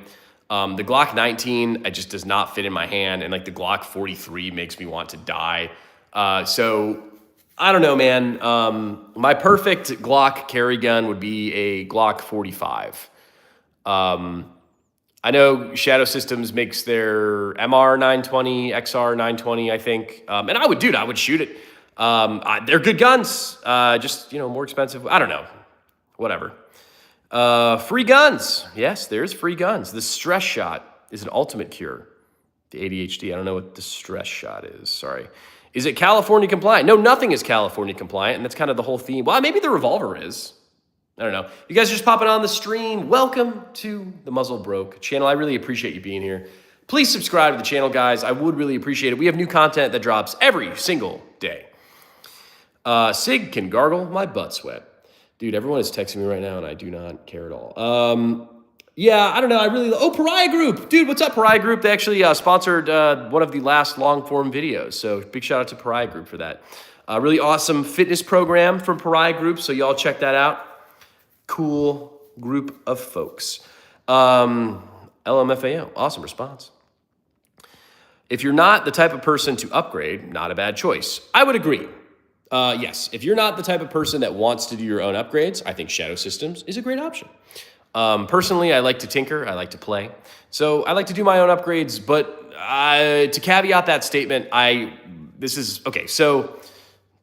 The Glock 19, it just does not fit in my hand. And like the Glock 43 makes me want to die. So I don't know, man. My perfect Glock carry gun would be a Glock 45. I know Shadow Systems makes their MR 920, XR 920, I think. And I would shoot it. They're good guns, just, more expensive. I don't know, whatever. Free guns. Yes, there's free guns. The stress shot is an ultimate cure. The ADHD, I don't know what the stress shot is, sorry. Is it California compliant? No, nothing is California compliant, and that's kind of the whole theme. Well, maybe the revolver is. I don't know. You guys are just popping on the stream. Welcome to the Muzzle Broke channel. I really appreciate you being here. Please subscribe to the channel, guys. I would really appreciate it. We have new content that drops every single day. Sig can gargle my butt sweat. Dude, everyone is texting me right now, and I do not care at all. Yeah, I don't know. Pariah Group. Dude, what's up, Pariah Group? They actually sponsored one of the last long-form videos, so big shout-out to Pariah Group for that. Really awesome fitness program from Pariah Group, so y'all check that out. Cool group of folks. LMFAO, awesome response. If you're not the type of person to upgrade, not a bad choice. I would agree. Yes, if you're not the type of person that wants to do your own upgrades, I think Shadow Systems is a great option. Personally, I like to tinker, I like to play. So I like to do my own upgrades, but to caveat that statement, so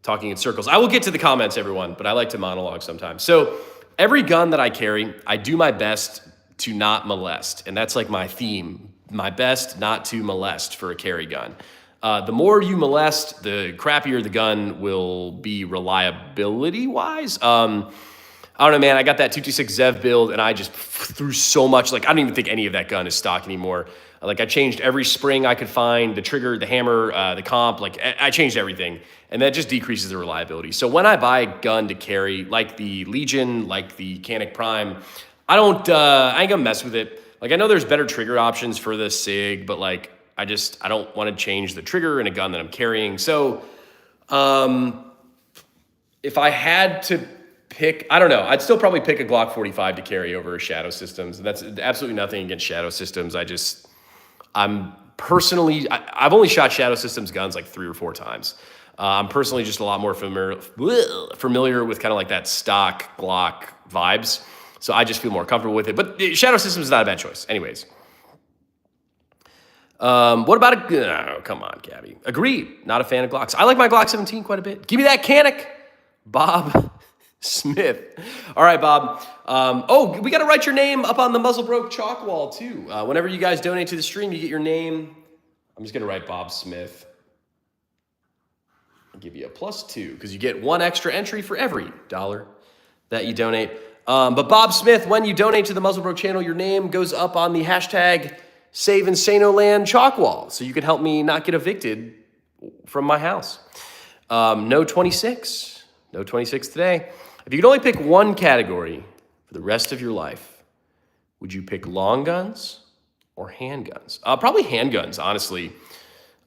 talking in circles. I will get to the comments, everyone, but I like to monologue sometimes. So every gun that I carry, I do my best to not molest. And that's like my theme, my best not to molest for a carry gun. The more you molest, the crappier the gun will be reliability-wise. I don't know, man. I got that 226 Zev build, and I just threw so much. Like, I don't even think any of that gun is stock anymore. Like, I changed every spring I could find, the trigger, the hammer, the comp. Like, I changed everything, and that just decreases the reliability. So when I buy a gun to carry, like the Legion, like the Canic Prime, I ain't gonna mess with it. Like, I know there's better trigger options for the SIG, but like, I don't want to change the trigger in a gun that I'm carrying. So, if I had to pick, I don't know, I'd still probably pick a Glock 45 to carry over Shadow Systems. And that's absolutely nothing against Shadow Systems. I'm personally, I've only shot Shadow Systems guns like 3 or 4 times. I'm personally just a lot more familiar with kind of like that stock Glock vibes. So I just feel more comfortable with it. But Shadow Systems is not a bad choice. Anyways. What about come on, Gabby. Agreed. Not a fan of Glocks. I like my Glock 17 quite a bit. Give me that Canic. Bob Smith. All right, Bob. We got to write your name up on the Muzzle Broke chalk wall, too. Whenever you guys donate to the stream, you get your name. I'm just going to write Bob Smith. I'll give you a +2 because you get 1 extra entry for every $1 that you donate. But Bob Smith, when you donate to the Muzzle Broke channel, your name goes up on the hashtag Save Insano Land chalk wall. So you can help me not get evicted from my house. No 26. No 26 today. If you could only pick one category for the rest of your life, would you pick long guns or handguns? Probably handguns, honestly.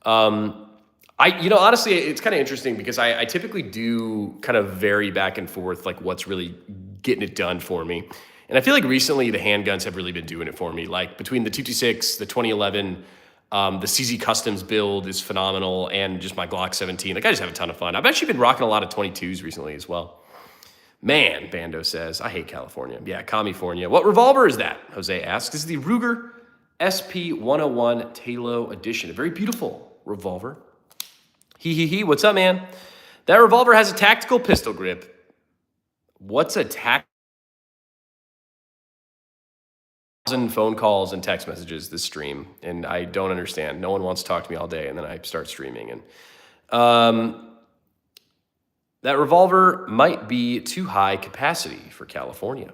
Honestly, it's kind of interesting because I typically do kind of vary back and forth, like what's really getting it done for me. And I feel like recently the handguns have really been doing it for me. Like between the 226, the 2011, the CZ Customs build is phenomenal, and just my Glock 17. Like, I just have a ton of fun. I've actually been rocking a lot of 22s recently as well. Man, Bando says, I hate California. Yeah, California. What revolver is that? Jose asks. This is the Ruger SP101 Talo Edition. A very beautiful revolver. What's up, man? That revolver has a tactical pistol grip. What's a phone calls and text messages this stream, and I don't understand. No one wants to talk to me all day, and then I start streaming. And that revolver might be too high capacity for California.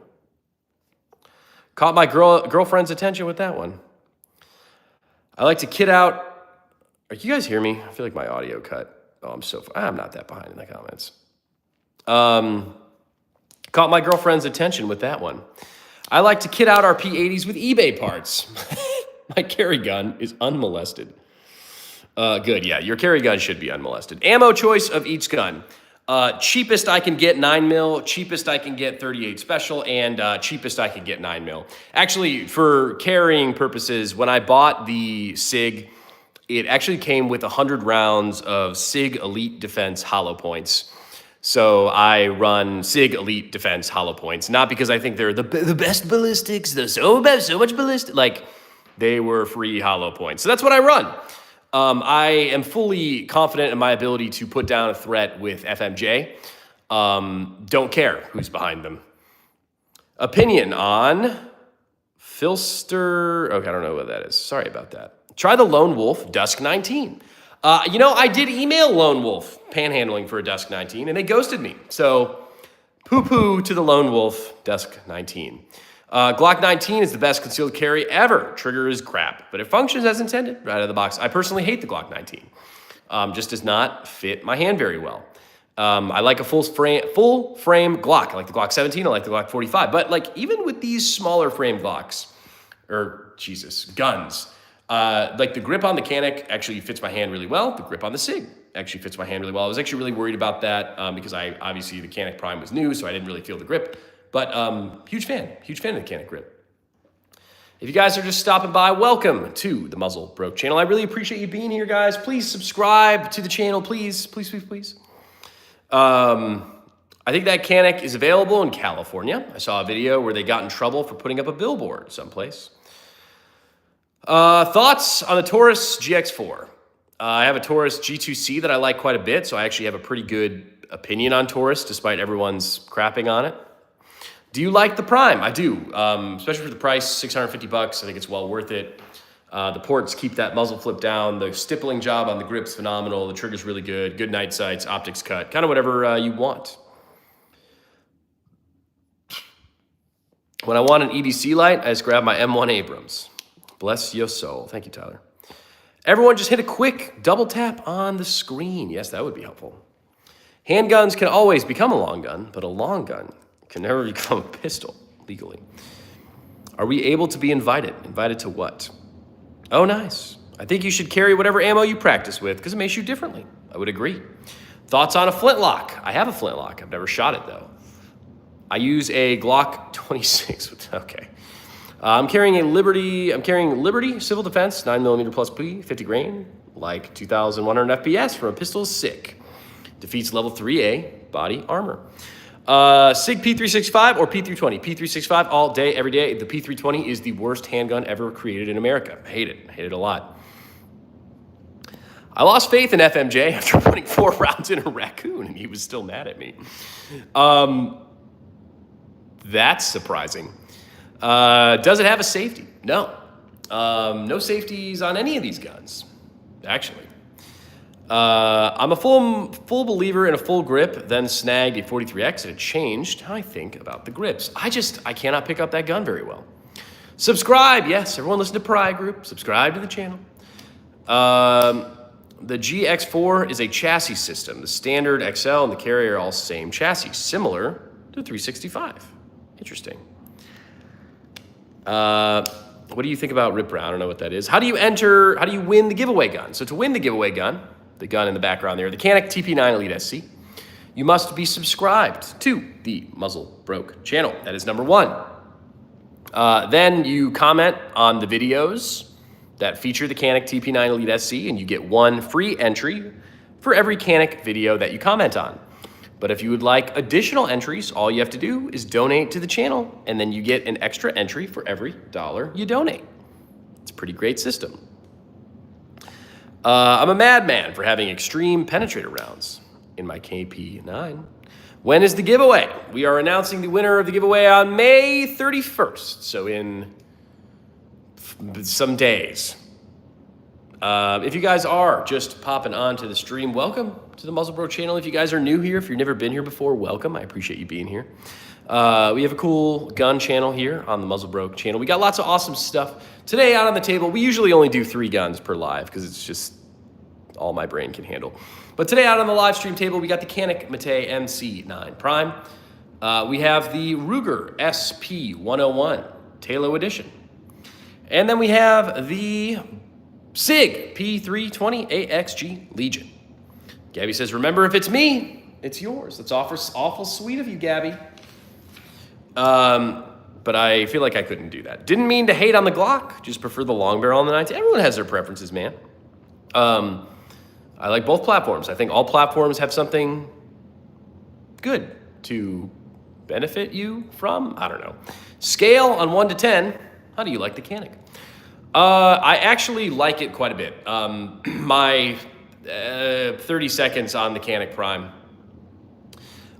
Caught my girlfriend's attention with that one. I like to kit out. Are you guys hear me? I feel like my audio cut. Oh, I'm not that behind in the comments. Caught my girlfriend's attention with that one. I like to kit out our P80s with eBay parts. My carry gun is unmolested. Good, yeah, your carry gun should be unmolested. Ammo choice of each gun. Cheapest I can get 9mm, cheapest I can get 38 special, and cheapest I can get 9mm. Actually, for carrying purposes, when I bought the SIG, it actually came with 100 rounds of SIG Elite Defense hollow points. So I run SIG Elite Defense hollow points, not because I think they're the best ballistics, they're so much ballistic. Like, they were free hollow points. So that's what I run. I am fully confident in my ability to put down a threat with FMJ. Don't care who's behind them. Opinion on Filster. Okay, I don't know what that is. Sorry about that. Try the Lone Wolf Dusk 19. I did email Lone Wolf panhandling for a Dusk 19, and they ghosted me. So, poo-poo to the Lone Wolf Dusk 19. Glock 19 is the best concealed carry ever. Trigger is crap, but it functions as intended right out of the box. I personally hate the Glock 19. Just does not fit my hand very well. I like a full frame Glock. I like the Glock 17. I like the Glock 45. But like even with these smaller frame Glocks, guns, like the grip on the Canic actually fits my hand really well. The grip on the SIG actually fits my hand really well. I was actually really worried about that because obviously the Canic Prime was new, so I didn't really feel the grip. But huge fan of the Canic grip. If you guys are just stopping by, welcome to the Muzzle Broke channel. I really appreciate you being here, guys. Please subscribe to the channel, please. I think that Canic is available in California. I saw a video where they got in trouble for putting up a billboard someplace. Thoughts on the Taurus GX4? I have a Taurus G2C that I like quite a bit, so I actually have a pretty good opinion on Taurus, despite everyone's crapping on it. Do you like the Prime? I do, especially for the price, $650. I think it's well worth it. The ports keep that muzzle flip down. The stippling job on the grip's phenomenal. The trigger's really good. Good night sights, optics cut, kind of whatever you want. When I want an EDC light, I just grab my M1 Abrams. Bless your soul. Thank you, Tyler. Everyone just hit a quick double tap on the screen. Yes, that would be helpful. Handguns can always become a long gun, but a long gun can never become a pistol legally. Are we able to be invited? Invited to what? Oh, nice. I think you should carry whatever ammo you practice with because it may shoot differently. I would agree. Thoughts on a flintlock? I have a flintlock. I've never shot it though. I use a Glock 26. Okay. I'm carrying Liberty Civil Defense 9mm plus P, 50 grain, like 2,100 FPS from a pistol is sick. Defeats level 3A body armor. SIG P365 or P320? P365 all day, every day. The P320 is the worst handgun ever created in America. I hate it. I hate it a lot. I lost faith in FMJ after putting 4 rounds in a raccoon, and he was still mad at me. That's surprising. Does it have a safety? No. No safeties on any of these guns, actually. I'm a full believer in a full grip, then snagged a 43X, and it changed how I think about the grips. I cannot pick up that gun very well. Subscribe, yes, everyone listen to Pry Group. Subscribe to the channel. The GX4 is a chassis system. The standard XL and the carrier are all same chassis, similar to 365. Interesting. What do you think about Rip Brown? I don't know what that is. How do you win the giveaway gun? So to win the giveaway gun, the gun in the background there, the Canik TP9 Elite SC, you must be subscribed to the Muzzle Broke channel. That is number 1. Then you comment on the videos that feature the Canik TP9 Elite SC, and you get 1 free entry for every Canik video that you comment on. But if you would like additional entries, all you have to do is donate to the channel, and then you get an extra entry for every $1 you donate. It's a pretty great system. I'm a madman for having extreme penetrator rounds in my KP9. When is the giveaway? We are announcing the winner of the giveaway on May 31st, so in some days. If you guys are just popping onto the stream, welcome to the Muzzle Bro channel. If you guys are new here, if you've never been here before, welcome. I appreciate you being here. We have a cool gun channel here on the Muzzle Bro channel. We got lots of awesome stuff. Today out on the table, we usually only do 3 guns per live because it's just all my brain can handle. But today out on the live stream table, we got the Canik Mate MC9 Prime. We have the Ruger SP101 Talo Edition. And then we have the SIG P320 AXG Legion. Gabby says, remember, if it's me, it's yours. That's awful sweet of you, Gabby. But I feel like I couldn't do that. Didn't mean to hate on the Glock, just prefer the long barrel on the 19. Everyone has their preferences, man. I like both platforms. I think all platforms have something good to benefit you from. I don't know. Scale on 1 to 10. How do you like the Canik? I actually like it quite a bit. My 30 seconds on the Canik Prime.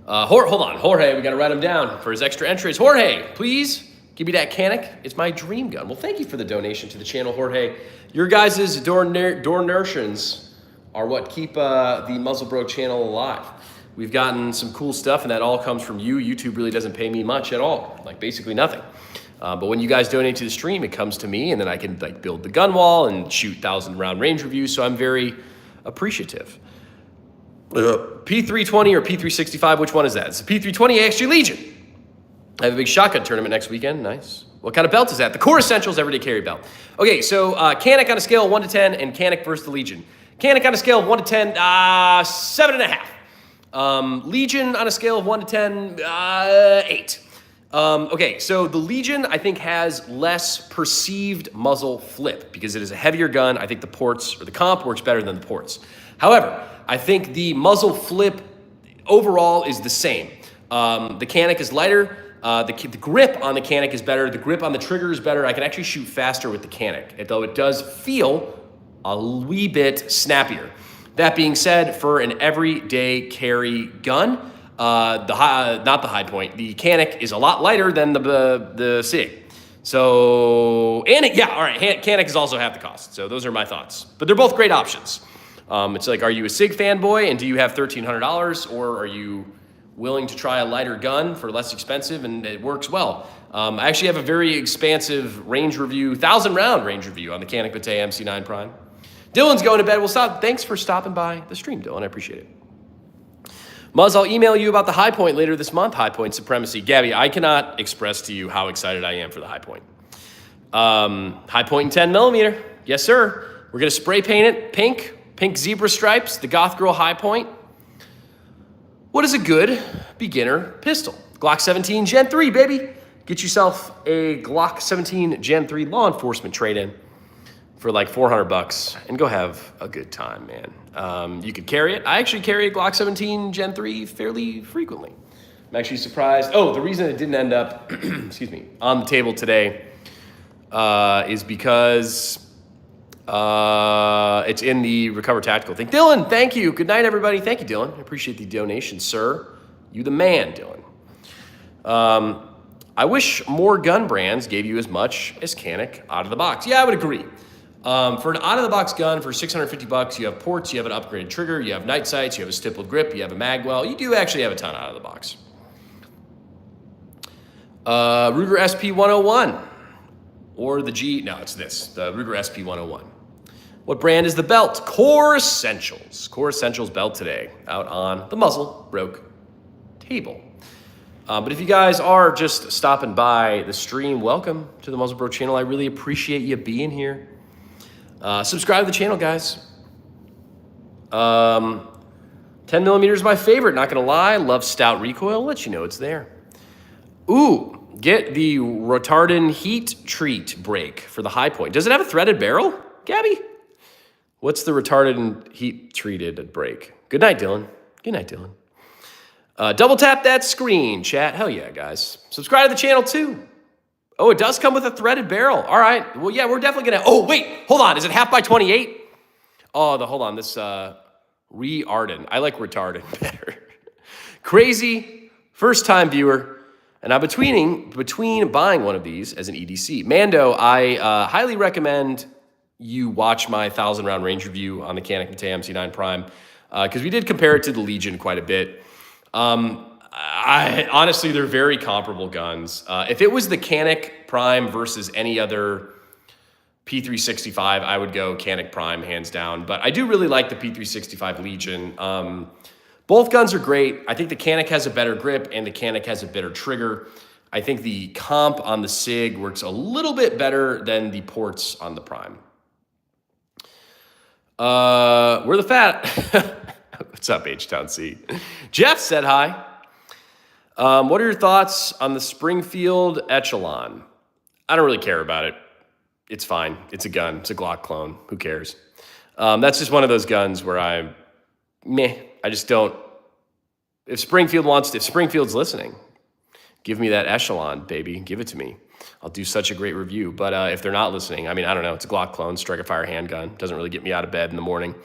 Hold on, Jorge, we gotta write him down for his extra entries. Jorge, please give me that Canik. It's my dream gun. Well, thank you for the donation to the channel, Jorge. Your guys' donations are what keep the Muzzle Bro channel alive. We've gotten some cool stuff, and that all comes from you. YouTube really doesn't pay me much at all, like basically nothing. But when you guys donate to the stream, it comes to me, and then I can like build the gun wall and shoot 1,000-round range reviews, so I'm very appreciative. P320 or P365, which one is that? It's the P320 AXG Legion. I have a big shotgun tournament next weekend. Nice. What kind of belt is that? The Core Essentials Everyday Carry Belt. Okay, so Canik on a scale of 1 to 10 and Canik versus the Legion. Canik on a scale of 1 to 10, 7.5. Legion on a scale of 1 to 10, 8. Okay, so the Legion, I think, has less perceived muzzle flip because it is a heavier gun. I think the ports, or the comp, works better than the ports. However, I think the muzzle flip overall is the same. The Canik is lighter. The grip on the Canik is better. The grip on the trigger is better. I can actually shoot faster with the Canik, though it does feel a wee bit snappier. That being said, for an everyday carry gun, not the high point, the Canik is a lot lighter than the SIG. So, and all right, Canik is also half the cost. So those are my thoughts. But they're both great options. It's like, are you a SIG fanboy and do you have $1,300, or are you willing to try a lighter gun for less expensive and it works well? I actually have a very expansive range review, 1,000-round range review on the Canik Mate MC9 Prime. Dylan's going to bed. Well, stop. Thanks for stopping by the stream, Dylan. I appreciate it. Muzz, I'll email you about the High Point later this month. High Point Supremacy. Gabby, I cannot express to you how excited I am for the High Point. High point in 10 millimeter. Yes, sir. We're going to spray paint it pink zebra stripes, the Goth Girl high point. What is a good beginner pistol? Glock 17 Gen 3, baby. Get yourself a Glock 17 Gen 3 law enforcement trade-in for like $400 and go have a good time, man. You could carry it. I actually carry a Glock 17 Gen 3 fairly frequently. I'm actually surprised. Oh, the reason it didn't end up, excuse me, on the table today is because it's in the Recover Tactical thing. Dylan, thank you. Good night, everybody. Thank you, Dylan. I appreciate the donation, sir. You the man, Dylan. I wish more gun brands gave you as much as Canik out of the box. Yeah, I would agree. For an out-of-the-box gun for $650, you have ports, you have an upgraded trigger, you have night sights, you have a stippled grip, you have a magwell. You do actually have a ton out of the box. Ruger SP101 or the the Ruger SP101. What brand is the belt? Core Essentials. Core Essentials belt today out on the muzzle broke table. But if you guys are just stopping by the stream, welcome to the Muzzle Bro channel. I really appreciate you being here. Subscribe to the channel, guys. 10 millimeter is my favorite, not gonna lie. Love stout recoil. I'll let you know it's there. Ooh, get the Retardant Heat Treat brake for the high point. Does it have a threaded barrel, Gabby? What's the retarded heat treated brake? Good night, Dylan. Good night, Dylan. Double tap that screen, chat. Hell yeah, guys. Subscribe to the channel too. Oh, it does come with a threaded barrel. All right. Well, yeah, we're definitely gonna. Oh, wait, hold on. Is it half by 28? Oh, hold on. This re-Arden. I like retarded better. Crazy first time viewer. And I'm between buying one of these as an EDC. Mando, I highly recommend you watch my 1,000 round range review on the Canik Matei MC9 Prime because we did compare it to the Legion quite a bit. Honestly, they're very comparable guns. If it was the Canik Prime versus any other P365, I would go Canik Prime hands down. But I do really like the P365 Legion. Both guns are great. I think the Canik has a better grip and the Canik has a better trigger. I think the comp on the SIG works a little bit better than the ports on the Prime. We're the fat. What's up, H-Town C? Jeff said hi. What are your thoughts on the Springfield Echelon? I don't really care about it. It's fine. It's a gun. It's a Glock clone. Who cares? That's just one of those guns where I just don't. If Springfield's listening, give me that Echelon, baby. Give it to me. I'll do such a great review. But if they're not listening, I mean, I don't know. It's a Glock clone, striker fire handgun. Doesn't really get me out of bed in the morning.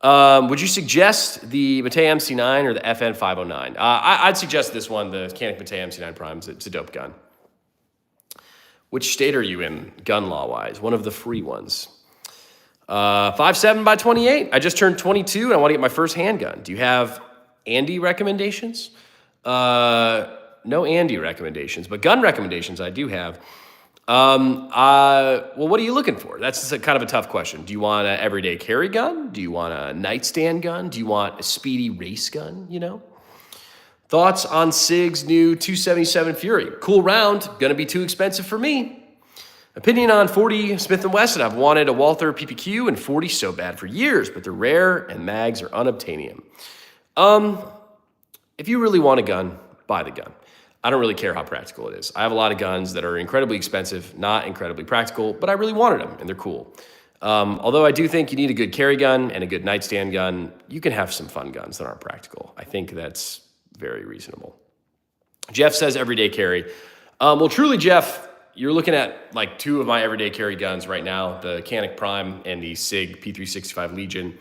Would you suggest the Matei MC9 or the FN509? I'd suggest this one, the Canik Matei MC9 Prime. It's a dope gun. Which state are you in, gun law-wise? One of the free ones. 5.7 by 28. I just turned 22 and I want to get my first handgun. Do you have Andy recommendations? No Andy recommendations, but gun recommendations I do have. Well, what are you looking for? That's kind of a tough question. Do you want an everyday carry gun? Do you want a nightstand gun? Do you want a speedy race gun, you know? Thoughts on SIG's new 277 Fury? Cool round, gonna be too expensive for me. Opinion on 40 Smith & Wesson. I've wanted a Walther PPQ and 40 so bad for years, but they're rare and mags are unobtainium. If you really want a gun, buy the gun. I don't really care how practical it is. I have a lot of guns that are incredibly expensive, not incredibly practical, but I really wanted them and they're cool. Although I do think you need a good carry gun and a good nightstand gun, you can have some fun guns that aren't practical. I think that's very reasonable. Jeff says everyday carry. Well, truly, Jeff, you're looking at like two of my everyday carry guns right now, the Canik Prime and the SIG P365 Legion.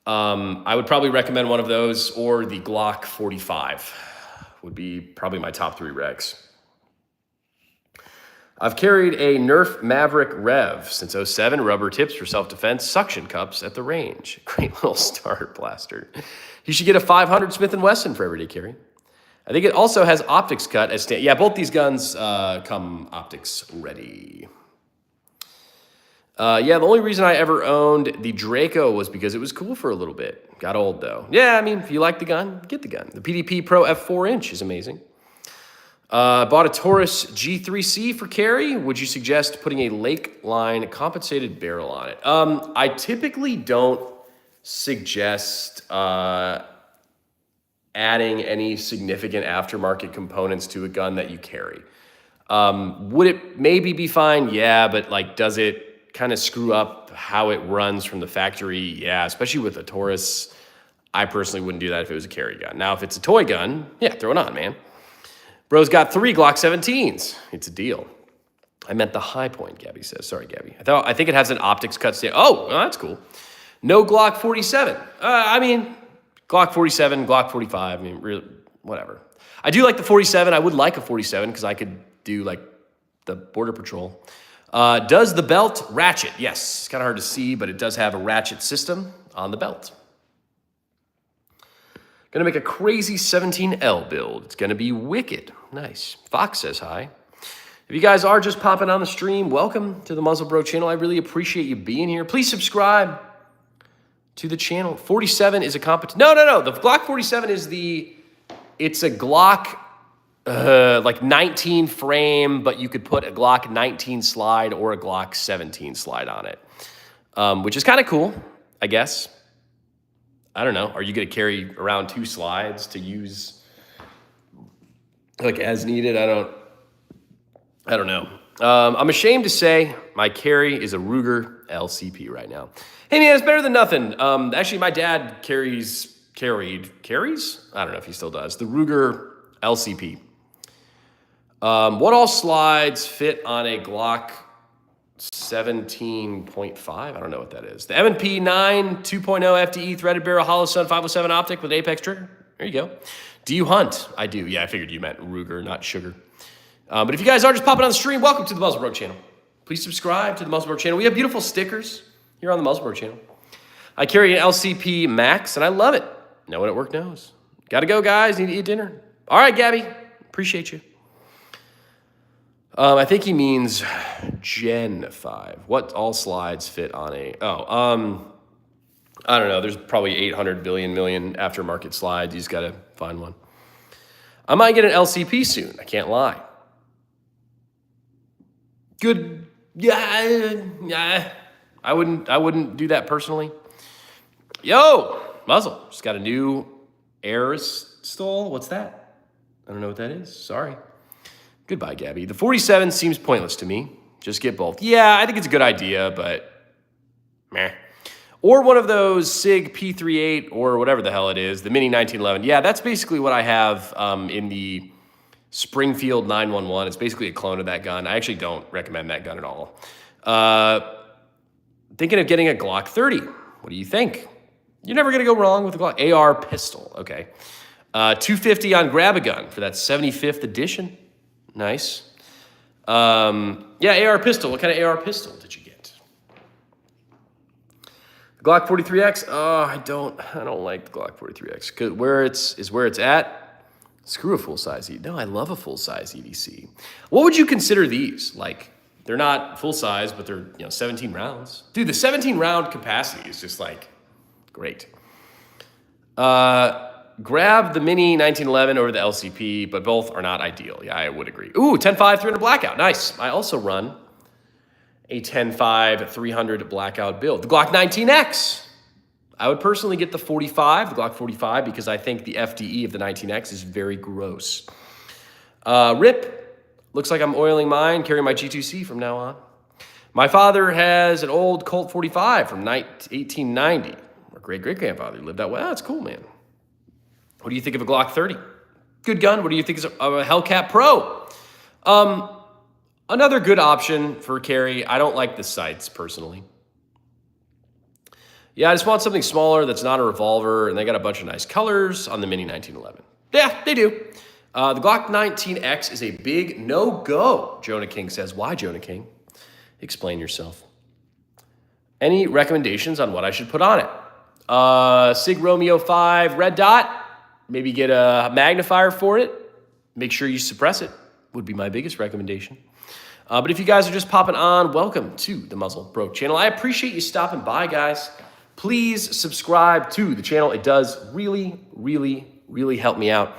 I would probably recommend one of those or the Glock 45 would be probably my top three recs. I've carried a Nerf Maverick Rev since 07, rubber tips for self-defense, suction cups at the range. Great little starter blaster. You should get a 500 Smith & Wesson for everyday carry. I think it also has optics cut as yeah, both these guns come optics ready. Yeah, the only reason I ever owned the Draco was because it was cool for a little bit. Got old though. Yeah, I mean, if you like the gun, get the gun. The PDP Pro F4 inch is amazing. Bought a Taurus G3C for carry. Would you suggest putting a lake line compensated barrel on it? I typically don't suggest adding any significant aftermarket components to a gun that you carry. Would it maybe be fine? Yeah, but like, does it kind of screw up how it runs from the factory? Yeah, especially with a Taurus. I personally wouldn't do that if it was a carry gun. Now, if it's a toy gun, yeah, throw it on, man. Bro's got 3 Glock 17s. It's a deal. I meant the high point, Gabby says. Sorry, Gabby. I think it has an optics cut stand. Oh, well, that's cool. No Glock 47. I mean, Glock 47, Glock 45. I mean, really, whatever. I do like the 47. I would like a 47 because I could do like the Border Patrol. Does the belt ratchet? Yes. It's kind of hard to see, but it does have a ratchet system on the belt. Gonna make a crazy 17L build. It's gonna be wicked. Nice. Fox says hi. If you guys are just popping on the stream, welcome to the Muzzle Bro channel. I really appreciate you being here. Please subscribe to the channel. 47 is a competition. No. The Glock 47 is it's a Glock like 19 frame, but you could put a Glock 19 slide or a Glock 17 slide on it, which is kind of cool, I guess. I don't know. Are you going to carry around 2 slides to use like as needed? I don't know. I'm ashamed to say my carry is a Ruger LCP right now. Hey man, it's better than nothing. Actually, my dad carries? I don't know if he still does. The Ruger LCP. What all slides fit on a Glock 17.5? I don't know what that is. The M&P 9 2.0 FDE threaded barrel hollow sun 507 optic with Apex trigger. There you go. Do you hunt? I do. Yeah, I figured you meant Ruger, not sugar. But if you guys are just popping on the stream, welcome to the Muzzle Bro channel. Please subscribe to the Muzzle Bro channel. We have beautiful stickers here on the Muzzle Bro channel. I carry an LCP Max, and I love it. No one at work knows. Got to go, guys. Need to eat dinner. All right, Gabby. Appreciate you. I think he means Gen 5. What all slides fit on a... I don't know. There's probably 800 million aftermarket slides. You just got to find one. I might get an LCP soon. I can't lie. Good. Yeah. I wouldn't do that personally. Yo, Muzzle. Just got a new Airstall. What's that? I don't know what that is. Sorry. Goodbye, Gabby. The 47 seems pointless to me. Just get both. Yeah, I think it's a good idea, but meh. Or one of those SIG P38 or whatever the hell it is, the Mini 1911. Yeah, that's basically what I have in the Springfield 911. It's basically a clone of that gun. I actually don't recommend that gun at all. Thinking of getting a Glock 30. What do you think? You're never going to go wrong with a Glock. AR pistol. Okay. $250 on Grab-A-Gun for that 75th edition. Nice. Yeah, AR pistol. What kind of AR pistol did you get? The Glock 43X. Oh, I don't like the Glock 43X. Cause where it's at. Screw a full size EDC. No, I love a full size EDC. What would you consider these? Like, they're not full size, but they're 17 rounds. Dude, the 17 round capacity is just like great. Grab the Mini 1911 over the LCP, but both are not ideal. Yeah, I would agree. Ooh, 10.5 300 blackout. Nice. I also run a 10.5 300 blackout build. The Glock 19X. I would personally get the 45, the Glock 45, because I think the FDE of the 19X is very gross. RIP. Looks like I'm oiling mine, carrying my G2C from now on. My father has an old Colt 45 from 1890. My great-great-grandfather lived that way. Oh, that's cool, man. What do you think of a Glock 30? Good gun. What do you think of a Hellcat Pro? Another good option for carry. I don't like the sights, personally. Yeah, I just want something smaller that's not a revolver, and they got a bunch of nice colors on the Mini 1911. Yeah, they do. The Glock 19X is a big no-go, Jonah King says. Why, Jonah King? Explain yourself. Any recommendations on what I should put on it? Sig Romeo 5 red dot. Maybe get a magnifier for it. Make sure you suppress it would be my biggest recommendation. But if you guys are just popping on, welcome to the Muzzle Bro channel. I appreciate you stopping by, guys. Please subscribe to the channel. It does really, really, really help me out.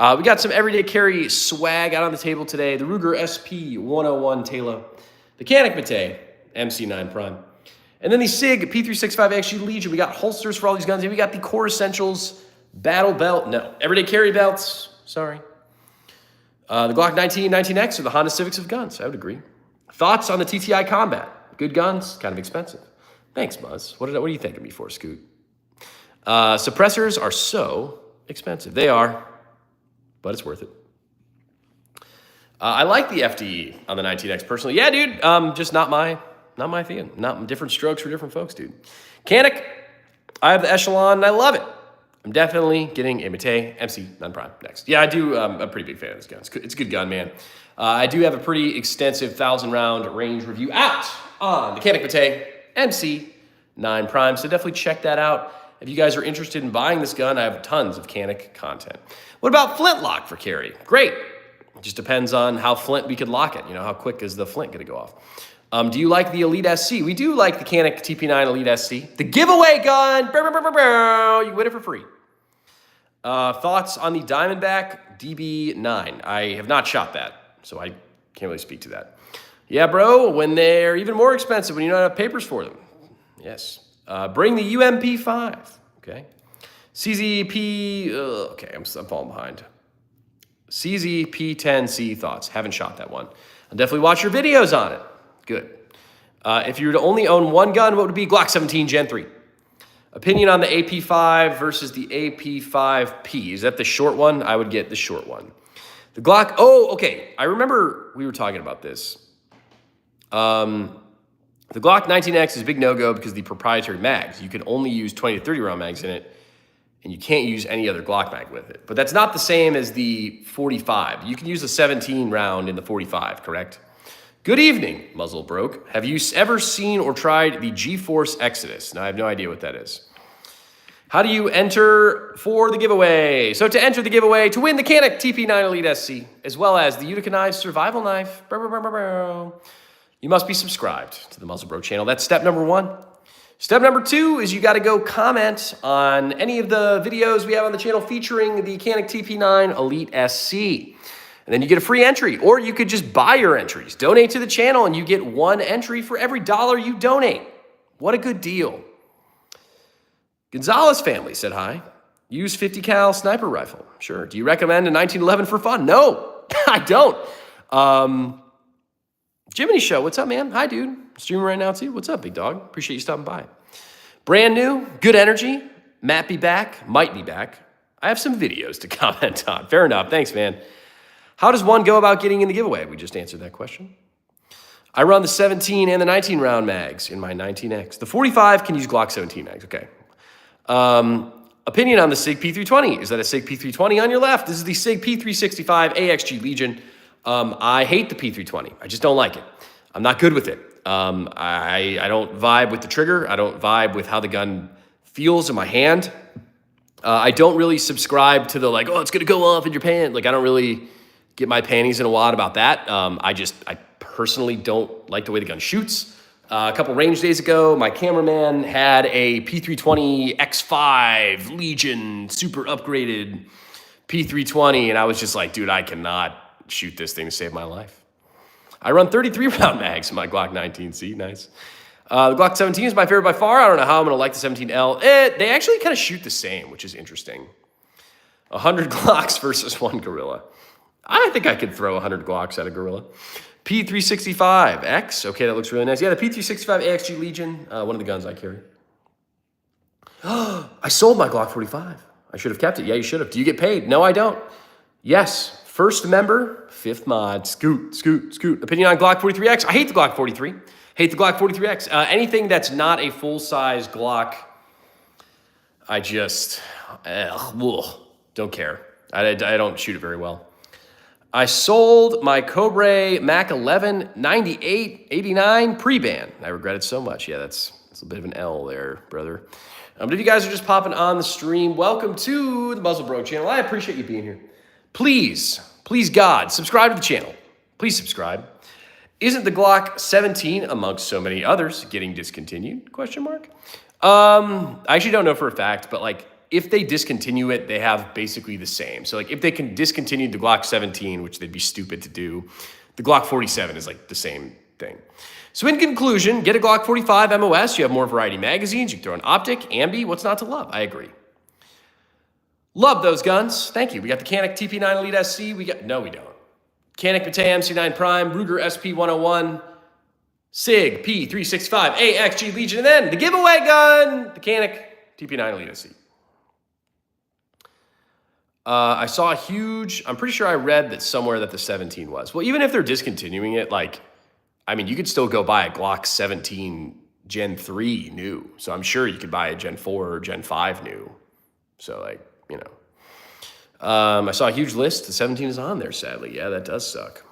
We got some everyday carry swag out on the table today. The Ruger SP101 Taylor, the Canik Mate MC9 Prime, and then the SIG P365 AXG Legion. We got holsters for all these guns. And we got the Core Essentials Battle Belt. No, everyday carry belts. Sorry. The Glock 19X or the Honda Civics of guns. I would agree. Thoughts on the TTI Combat? Good guns, kind of expensive. Thanks, Buzz. What are you thanking me for, Scoot? Suppressors are so expensive. They are, but it's worth it. I like the FDE on the 19X personally. Yeah, dude, just not my thing. Not different strokes for different folks, dude. Canik, I have the Echelon and I love it. I'm definitely getting a Mate MC9 Prime next. Yeah, I do. I'm a pretty big fan of this gun. It's a good gun, man. I do have a pretty extensive 1,000-round range review out on the Canik Mate MC9 Prime, so definitely check that out. If you guys are interested in buying this gun, I have tons of Canik content. What about flintlock for carry? Great. It just depends on how flint we could lock it. You know, how quick is the flint going to go off? Do you like the Elite SC? We do like the Canik TP9 Elite SC. The giveaway gun. You win it for free. Thoughts on the Diamondback DB9? I have not shot that, so I can't really speak to that. Yeah, bro, when they're even more expensive, when you don't have papers for them. Yes. Bring the UMP5. Okay. CZP, okay, I'm falling behind. CZP10C thoughts. Haven't shot that one. I'll definitely watch your videos on it. Good. If you were to only own one gun, what would it be? Glock 17 Gen 3. Opinion on the AP5 versus the AP5P. Is that the short one? I would get the short one. The Glock, oh, okay. I remember we were talking about this. The Glock 19X is a big no-go because of the proprietary mags. You can only use 20 to 30 round mags in it, and you can't use any other Glock mag with it. But that's not the same as the 45. You can use the 17 round in the 45, correct? Good evening, Muzzle Broke. Have you ever seen or tried the GeForce Exodus? Now, I have no idea what that is. How do you enter for the giveaway? So to enter the giveaway, to win the Canik TP9 Elite SC, as well as the Utica Knife Survival Knife, you must be subscribed to the Muzzle Broke channel. That's step number 1. Step number 2 is you got to go comment on any of the videos we have on the channel featuring the Canik TP9 Elite SC. And then you get a free entry, or you could just buy your entries. Donate to the channel, and you get 1 entry for every $1 you donate. What a good deal. Gonzalez family said hi. Use 50 cal sniper rifle. Sure. Do you recommend a 1911 for fun? No, I don't. Jiminy Show, what's up, man? Hi, dude. Streaming right now, too. What's up, big dog? Appreciate you stopping by. Brand new, good energy. Matt be back, might be back. I have some videos to comment on. Fair enough. Thanks, man. How does one go about getting in the giveaway? We just answered that question. I run the 17 and the 19 round mags in my 19X. The 45 can use Glock 17 mags. Okay. Opinion on the SIG P320. Is that a SIG P320 on your left? This is the SIG P365 AXG Legion. I hate the P320. I just don't like it. I'm not good with it. I don't vibe with the trigger. I don't vibe with how the gun feels in my hand. I don't really subscribe to the like, oh, it's going to go off in your pants. Like, I don't really get my panties in a wad about that. I personally don't like the way the gun shoots. A couple range days ago, my cameraman had a P320 X5 Legion super upgraded P320, and I was just like, dude, I cannot shoot this thing to save my life. I run 33 round mags in my Glock 19C. Nice. The Glock 17 is my favorite by far. I don't know how I'm going to like the 17L. They actually kind of shoot the same, which is interesting. 100 Glocks versus 1 Gorilla. I think I could throw 100 Glocks at a Gorilla. P365X. Okay, that looks really nice. Yeah, the P365 AXG Legion, one of the guns I carry. I sold my Glock 45. I should have kept it. Yeah, you should have. Do you get paid? No, I don't. Yes. First member, 5th mod. Scoot. Opinion on Glock 43X. I hate the Glock 43. Hate the Glock 43X. Anything that's not a full-size Glock, I just don't care. I don't shoot it very well. I sold my Cobra Mac 11 98 89 pre-ban. I regret it so much. Yeah, that's a bit of an L there, brother. But if you guys are just popping on the stream, welcome to the Muzzle Bro channel. I appreciate you being here. Please, God, subscribe to the channel. Please subscribe. Isn't the Glock 17, amongst so many others, getting discontinued? Question mark. I actually don't know for a fact, but like if they discontinue it, they have basically the same. So like if they can discontinue the Glock 17, which they'd be stupid to do, the Glock 47 is like the same thing. So in conclusion, get a Glock 45 MOS. You have more variety magazines. You can throw an optic, ambi. What's not to love? I agree. Love those guns. Thank you. We got the Canik TP9 Elite SC. No, we don't. Canik Mate MC9 Prime, Ruger SP101, SIG P365, AXG Legion, and then the giveaway gun, the Canik TP9 Elite SC. I saw a huge, I'm pretty sure I read that somewhere that the 17 was. Well, even if they're discontinuing it, like, I mean, you could still go buy a Glock 17 Gen 3 new. So I'm sure you could buy a Gen 4 or Gen 5 new. So like, you know. I saw a huge list. The 17 is on there, sadly. Yeah, that does suck.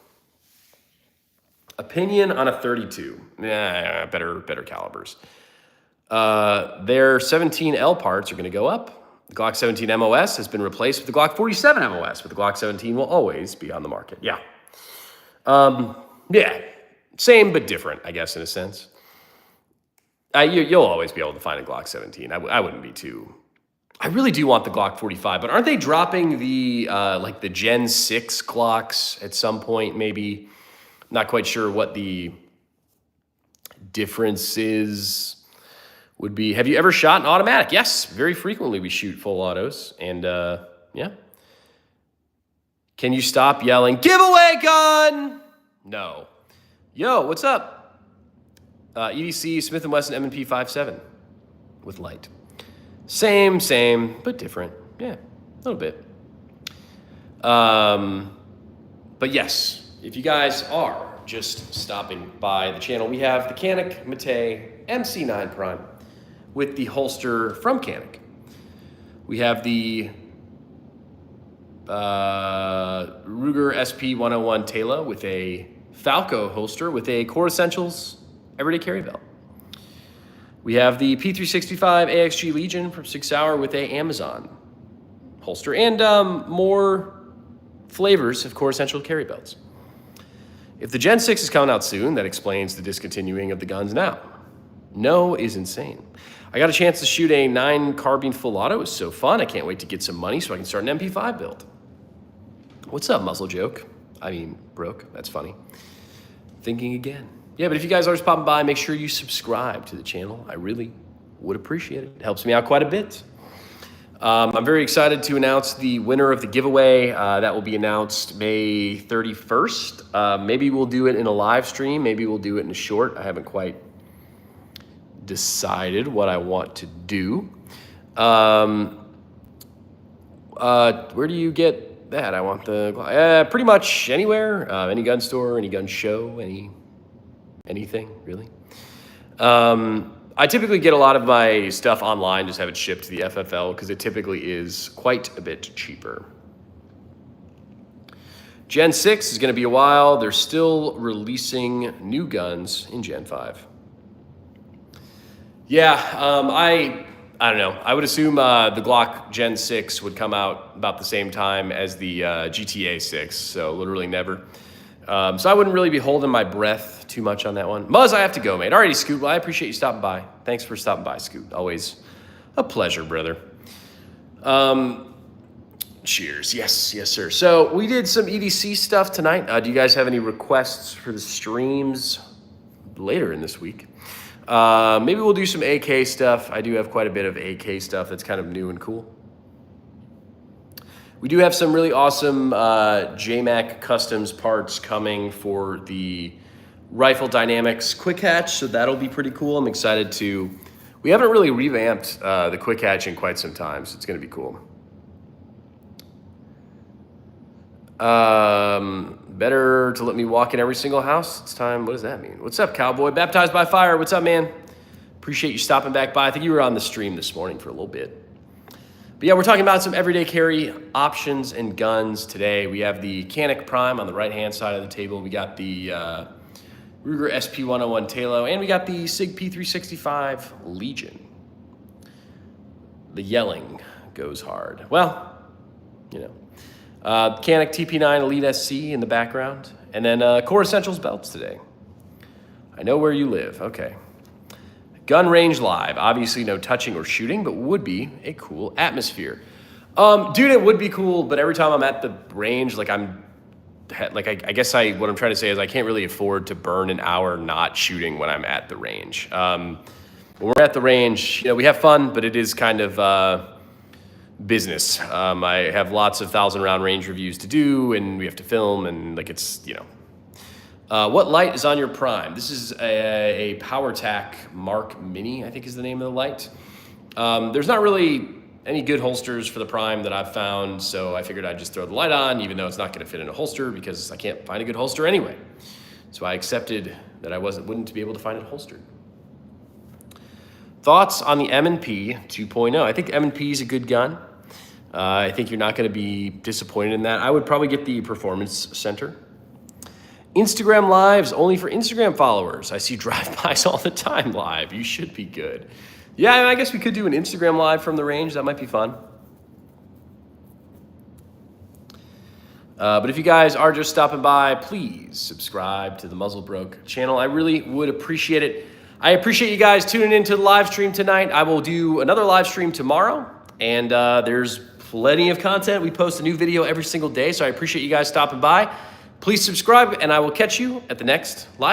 Opinion on a 32. Yeah, better calibers. Their 17L parts are going to go up. The Glock 17 MOS has been replaced with the Glock 47 MOS, but the Glock 17 will always be on the market. Yeah. Yeah. Same but different, I guess, in a sense. You'll always be able to find a Glock 17. I wouldn't be too... I really do want the Glock 45, but aren't they dropping the like the Gen 6 Glocks at some point, maybe? Not quite sure what the differences would be. Have you ever shot an automatic? Yes, very frequently we shoot full autos. And yeah. Can you stop yelling, giveaway gun? No. Yo, what's up? EDC Smith & Wesson M&P 5.7 with light. Same, but different. Yeah, a little bit. But yes, if you guys are just stopping by the channel, we have the Canik Mate MC9 Prime with the holster from Canik. We have the Ruger SP101 Tela with a Falco holster with a Core Essentials everyday carry belt. We have the P365 AXG Legion from 6 Hour with a Amazon holster and more flavors of Core Essential carry belts. If the Gen 6 is coming out soon, that explains the discontinuing of the guns now. No is insane. I got a chance to shoot a 9 carbine full auto. It was so fun. I can't wait to get some money so I can start an MP5 build. What's up, muzzle joke? I mean, broke. That's funny. Thinking again. Yeah, but if you guys are just popping by, make sure you subscribe to the channel. I really would appreciate it. It helps me out quite a bit. I'm very excited to announce the winner of the giveaway. That will be announced May 31st. Maybe we'll do it in a live stream. Maybe we'll do it in a short. I haven't quite decided what I want to do. Where do you get that? I want the pretty much anywhere. Any gun store, any gun show, anything really. I typically get a lot of my stuff online, just have it shipped to the FFL because it typically is quite a bit cheaper. Gen 6 is going to be a while. They're still releasing new guns in Gen 5. Yeah, I don't know. I would assume the Glock Gen 6 would come out about the same time as the GTA 6, so literally never. So I wouldn't really be holding my breath too much on that one. Muzz, I have to go, mate. Alrighty, Scoot. Well, I appreciate you stopping by. Thanks for stopping by, Scoot. Always a pleasure, brother. Cheers. Yes, sir. So we did some EDC stuff tonight. Do you guys have any requests for the streams later in this week? Maybe we'll do some AK stuff. I do have quite a bit of AK stuff that's kind of new and cool. We do have some really awesome JMac Customs parts coming for the Rifle Dynamics Quick Hatch, so that'll be pretty cool. I'm excited to... We haven't really revamped the Quick Hatch in quite some time, so it's going to be cool. Better to let me walk in every single house. It's time. What does that mean? What's up, Cowboy? Baptized by Fire. What's up, man? Appreciate you stopping back by. I think you were on the stream this morning for a little bit. But yeah, we're talking about some everyday carry options and guns today. We have the Canik Prime on the right-hand side of the table. We got the Ruger SP101 Talo, and we got the SIG P365 Legion. The yelling goes hard. Well, you know. Canik TP9 Elite SC in the background. And then Core Essentials belts today. I know where you live. Okay. Gun range live. Obviously no touching or shooting, but would be a cool atmosphere. Dude, it would be cool, but every time I'm at the range, like I guess what I'm trying to say is I can't really afford to burn an hour not shooting when I'm at the range. When we're at the range, we have fun, but it is kind of business. I have lots of 1,000-round range reviews to do, and we have to film, and like it's. What light is on your prime? This is a PowerTac Mark Mini, I think is the name of the light. There's not really any good holsters for the prime that I've found, so I figured I'd just throw the light on, even though it's not going to fit in a holster because I can't find a good holster anyway. So I accepted that I wouldn't be able to find it holstered. Thoughts on the M&P 2.0? I think M&P is a good gun. I think you're not going to be disappointed in that. I would probably get the Performance Center. Instagram Lives only for Instagram followers. I see drive-bys all the time live. You should be good. Yeah, I guess we could do an Instagram Live from the range. That might be fun. But if you guys are just stopping by, please subscribe to the Muzzle Broke channel. I really would appreciate it. I appreciate you guys tuning into the live stream tonight. I will do another live stream tomorrow, and there's plenty of content. We post a new video every single day, so I appreciate you guys stopping by. Please subscribe, and I will catch you at the next live